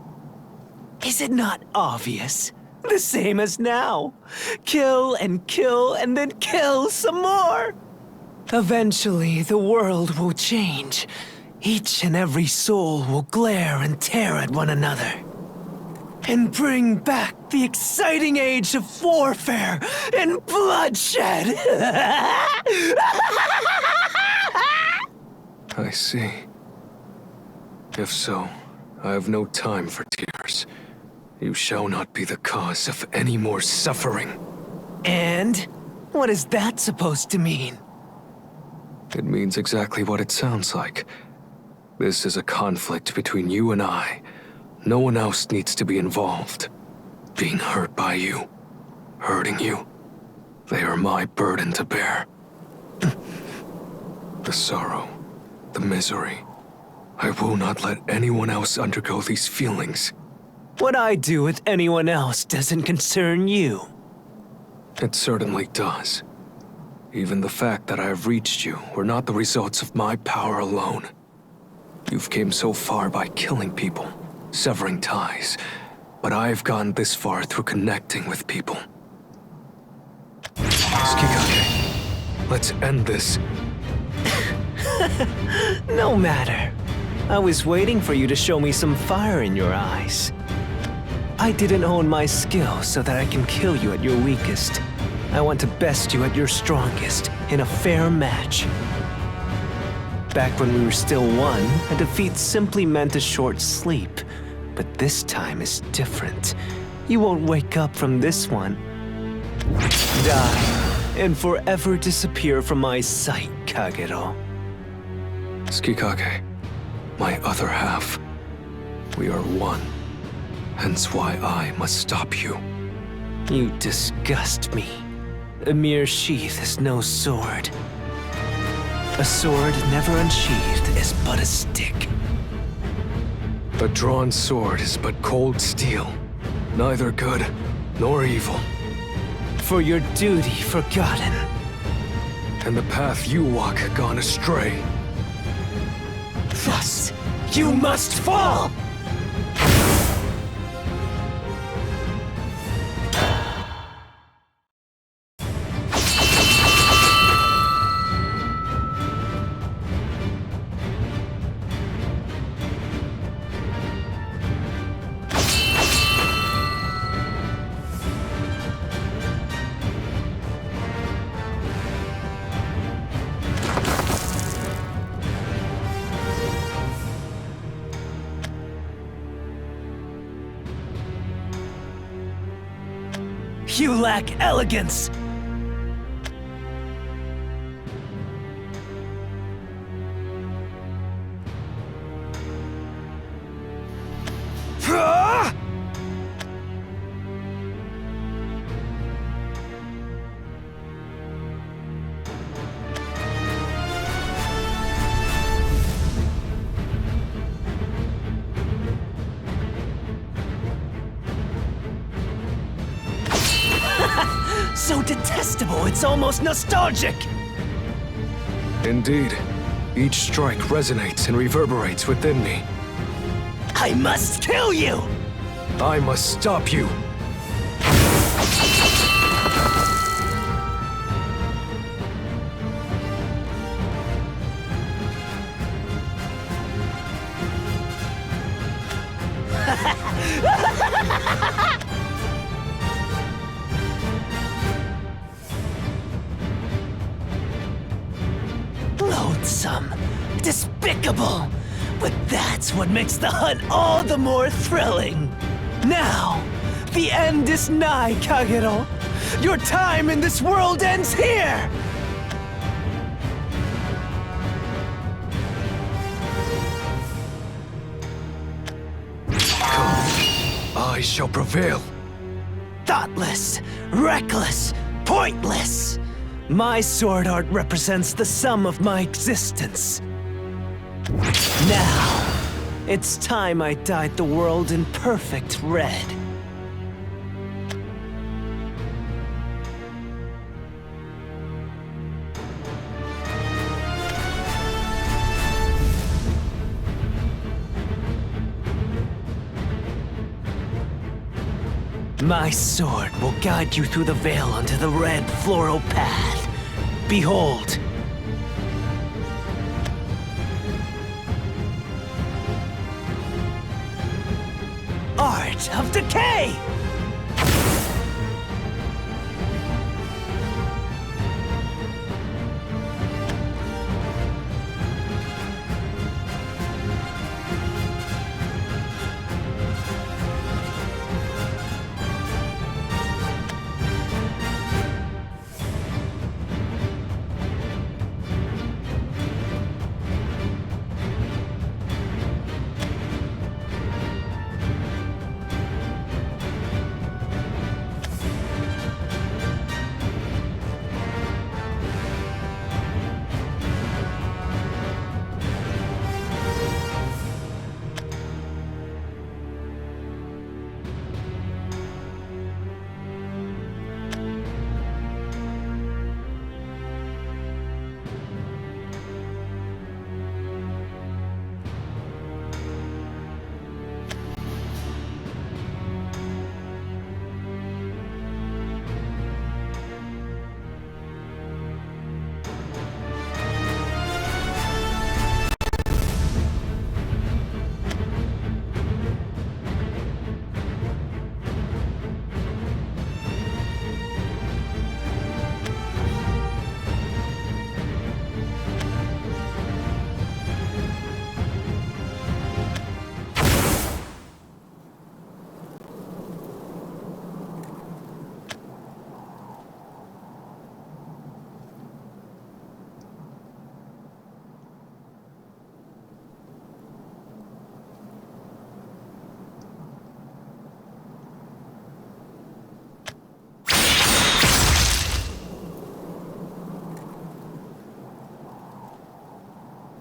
Is it not obvious? The same as now. Kill and then kill some more. Eventually, the world will change. Each and every soul will glare and tear at one another. And bring back the exciting age of warfare and bloodshed. I see. If so, I have no time for tears. You shall not be the cause of any more suffering. And? What is that supposed to mean? It means exactly what it sounds like. This is a conflict between you and I. No one else needs to be involved. Being hurt by you, hurting you, they are my burden to bear. The sorrow, the misery. I will not let anyone else undergo these feelings. What I do with anyone else doesn't concern you. It certainly does. Even the fact that I have reached you were not the results of my power alone. You've came so far by killing people, severing ties, but I've gone this far through connecting with people. Tsukikage, let's end this. No matter. I was waiting for you to show me some fire in your eyes. I didn't hone my skill so that I can kill you at your weakest. I want to best you at your strongest, in a fair match. Back when we were still one, a defeat simply meant a short sleep. But this time is different. You won't wake up from this one. Die, and forever disappear from my sight, Kagero. Tsukikage, my other half. We are one. Hence why I must stop you. You disgust me. A mere sheath is no sword. A sword never unsheathed is but a stick. A drawn sword is but cold steel, neither good nor evil. For your duty forgotten. And the path you walk gone astray. Thus, You must fall! You lack elegance! So detestable, it's almost nostalgic! Indeed. Each strike resonates and reverberates within me. I must kill you! I must stop you! Loathsome, despicable, but that's what makes the hunt all the more thrilling. Now, the end is nigh, Kagero. Your time in this world ends here! I shall prevail. Thoughtless, reckless, pointless. My sword art represents the sum of my existence. Now, it's time I dyed the world in perfect red. My sword will guide you through the veil onto the red floral path. Behold. Art of Decay!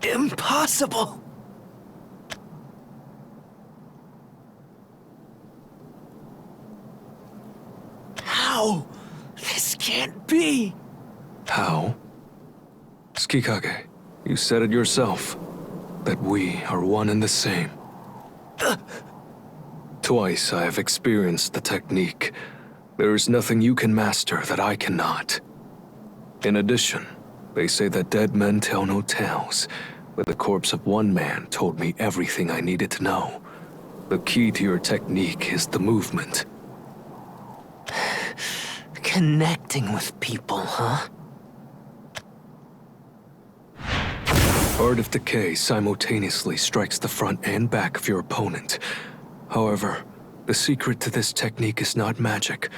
Impossible! How? This can't be! How? Tsukikage, you said it yourself. that we are one and the same. Twice I have experienced the technique. There is nothing you can master that I cannot. In addition, they say that dead men tell no tales, but the corpse of one man told me everything I needed to know. The key to your technique is the movement. Connecting with people, huh? Art of Decay simultaneously strikes the front and back of your opponent. However, the secret to this technique is not magic,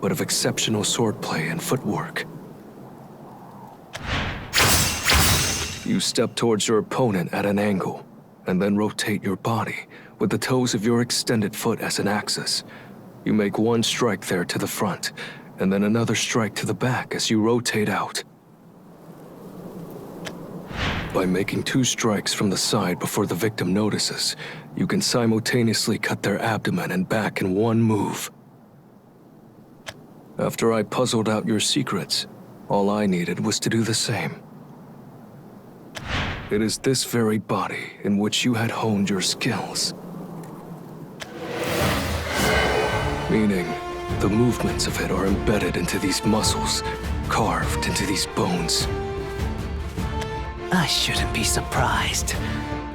but of exceptional swordplay and footwork. You step towards your opponent at an angle, and then rotate your body, with the toes of your extended foot as an axis. You make one strike there to the front, and then another strike to the back as you rotate out. By making 2 strikes from the side before the victim notices, you can simultaneously cut their abdomen and back in one move. After I puzzled out your secrets, all I needed was to do the same. It is this very body in which you had honed your skills. Meaning, the movements of it are embedded into these muscles, carved into these bones. I shouldn't be surprised.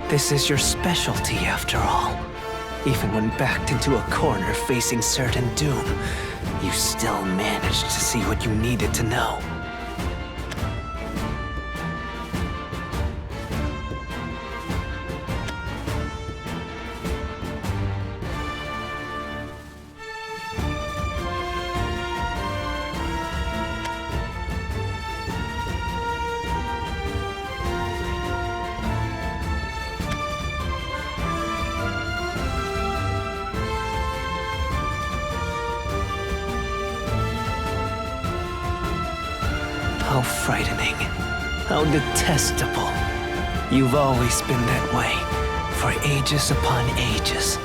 This is your specialty, after all. Even when backed into a corner facing certain doom, you still managed to see what you needed to know. How frightening. How detestable. You've always been that way, for ages upon ages.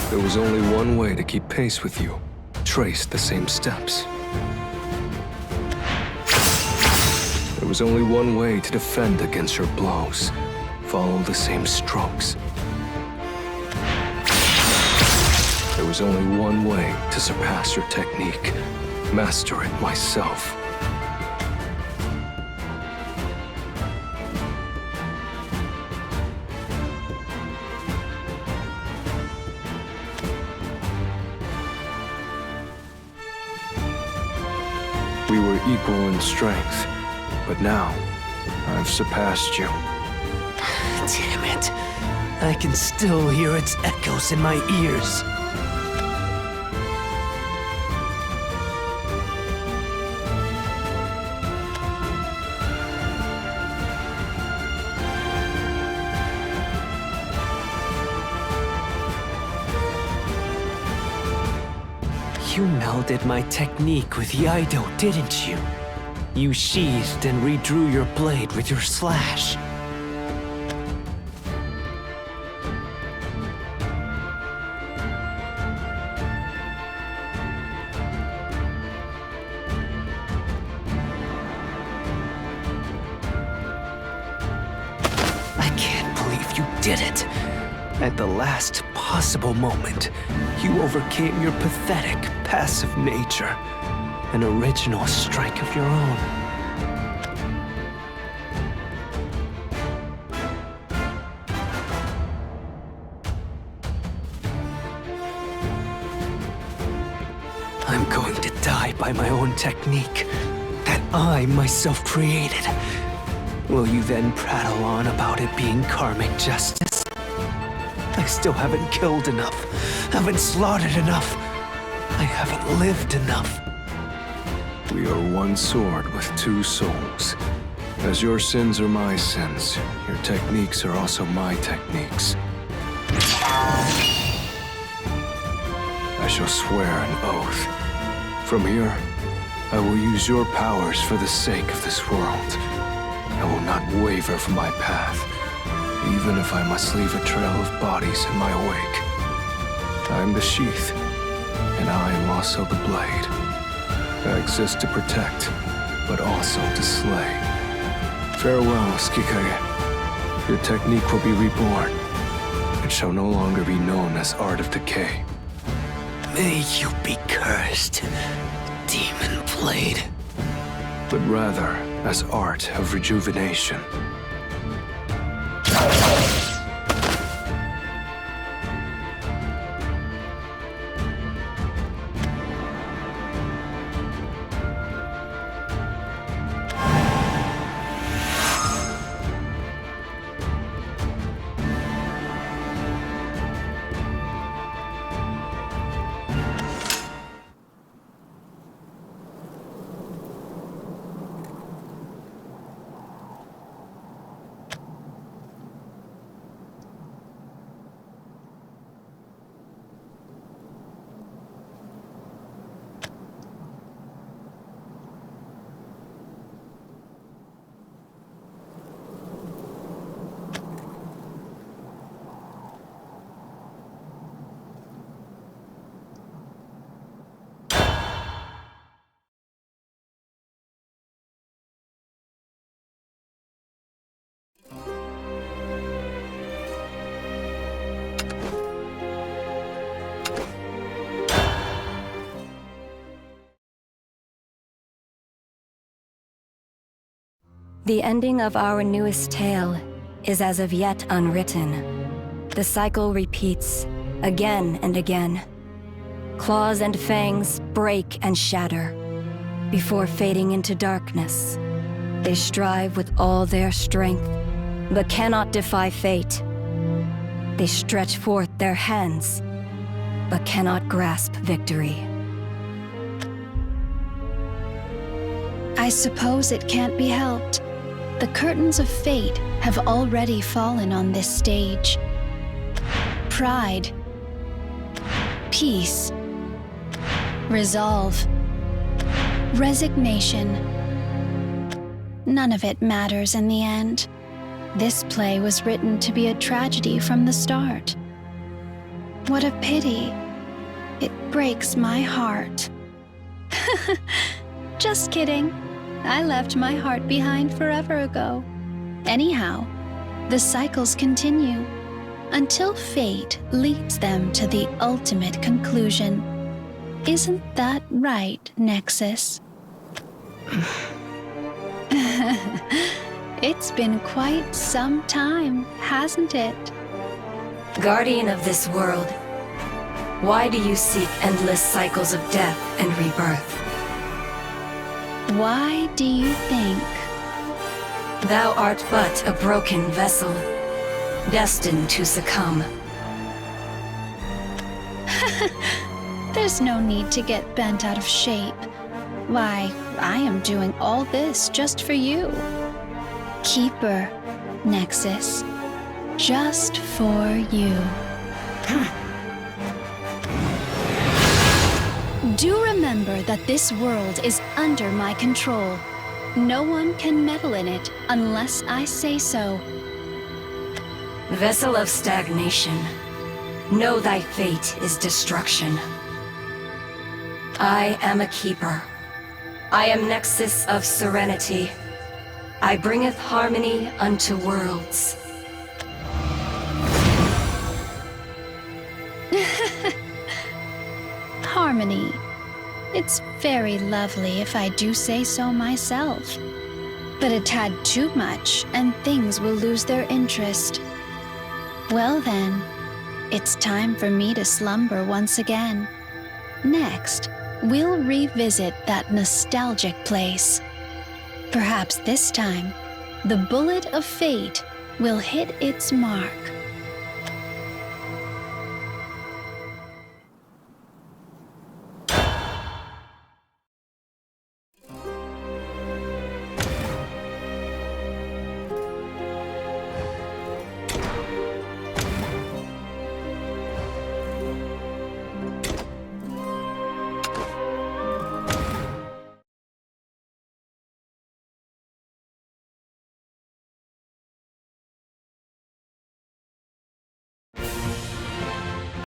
There was only one way to keep pace with you. Trace the same steps. There was only one way to defend against your blows. Follow the same strokes. There was only one way to surpass your technique. Master it myself. We were equal in strength, but now I've surpassed you. Damn it. I can still hear its echoes in my ears. You melded my technique with Yaido, didn't you? You sheathed and redrew your blade with your slash. I can't believe you did it. At the last possible moment, you overcame your pathetic, passive nature. An original strike of your own. I'm going to die by my own technique that I myself created. Will you then prattle on about it being karmic justice? I still haven't killed enough, haven't slaughtered enough. I haven't lived enough. We are one sword with two souls. As your sins are my sins, your techniques are also my techniques. I shall swear an oath. From here, I will use your powers for the sake of this world. I will not waver from my path, even if I must leave a trail of bodies in my wake. I am the sheath, and I am also the blade. I exist to protect, but also to slay. Farewell, Skikae. Your technique will be reborn. It shall no longer be known as Art of Decay. May you be cursed, demon blade. But rather as Art of Rejuvenation. The ending of our newest tale is as of yet unwritten. The cycle repeats, again and again. Claws and fangs break and shatter. Before fading into darkness, they strive with all their strength, but cannot defy fate. They stretch forth their hands, but cannot grasp victory. I suppose it can't be helped. The curtains of fate have already fallen on this stage. Pride, peace, resolve, resignation. None of it matters in the end. This play was written to be a tragedy from the start. What a pity. It breaks my heart. Just kidding. I left my heart behind forever ago. Anyhow, the cycles continue until fate leads them to the ultimate conclusion. Isn't that right, Nexus? It's been quite some time, hasn't it? Guardian of this world, why do you seek endless cycles of death and rebirth? Why do you think? Thou art but a broken vessel, destined to succumb. There's no need to get bent out of shape. Why, I am doing all this just for you. Keeper, Nexus. Just for you. Do remember that this world is under my control. No one can meddle in it unless I say so. Vessel of stagnation, know thy fate is destruction. I am a keeper. I am Nexus of serenity. I bringeth harmony unto worlds. Harmony. It's very lovely if I do say so myself. But a tad too much and things will lose their interest. Well then, it's time for me to slumber once again. Next, we'll revisit that nostalgic place. Perhaps this time, the bullet of fate will hit its mark.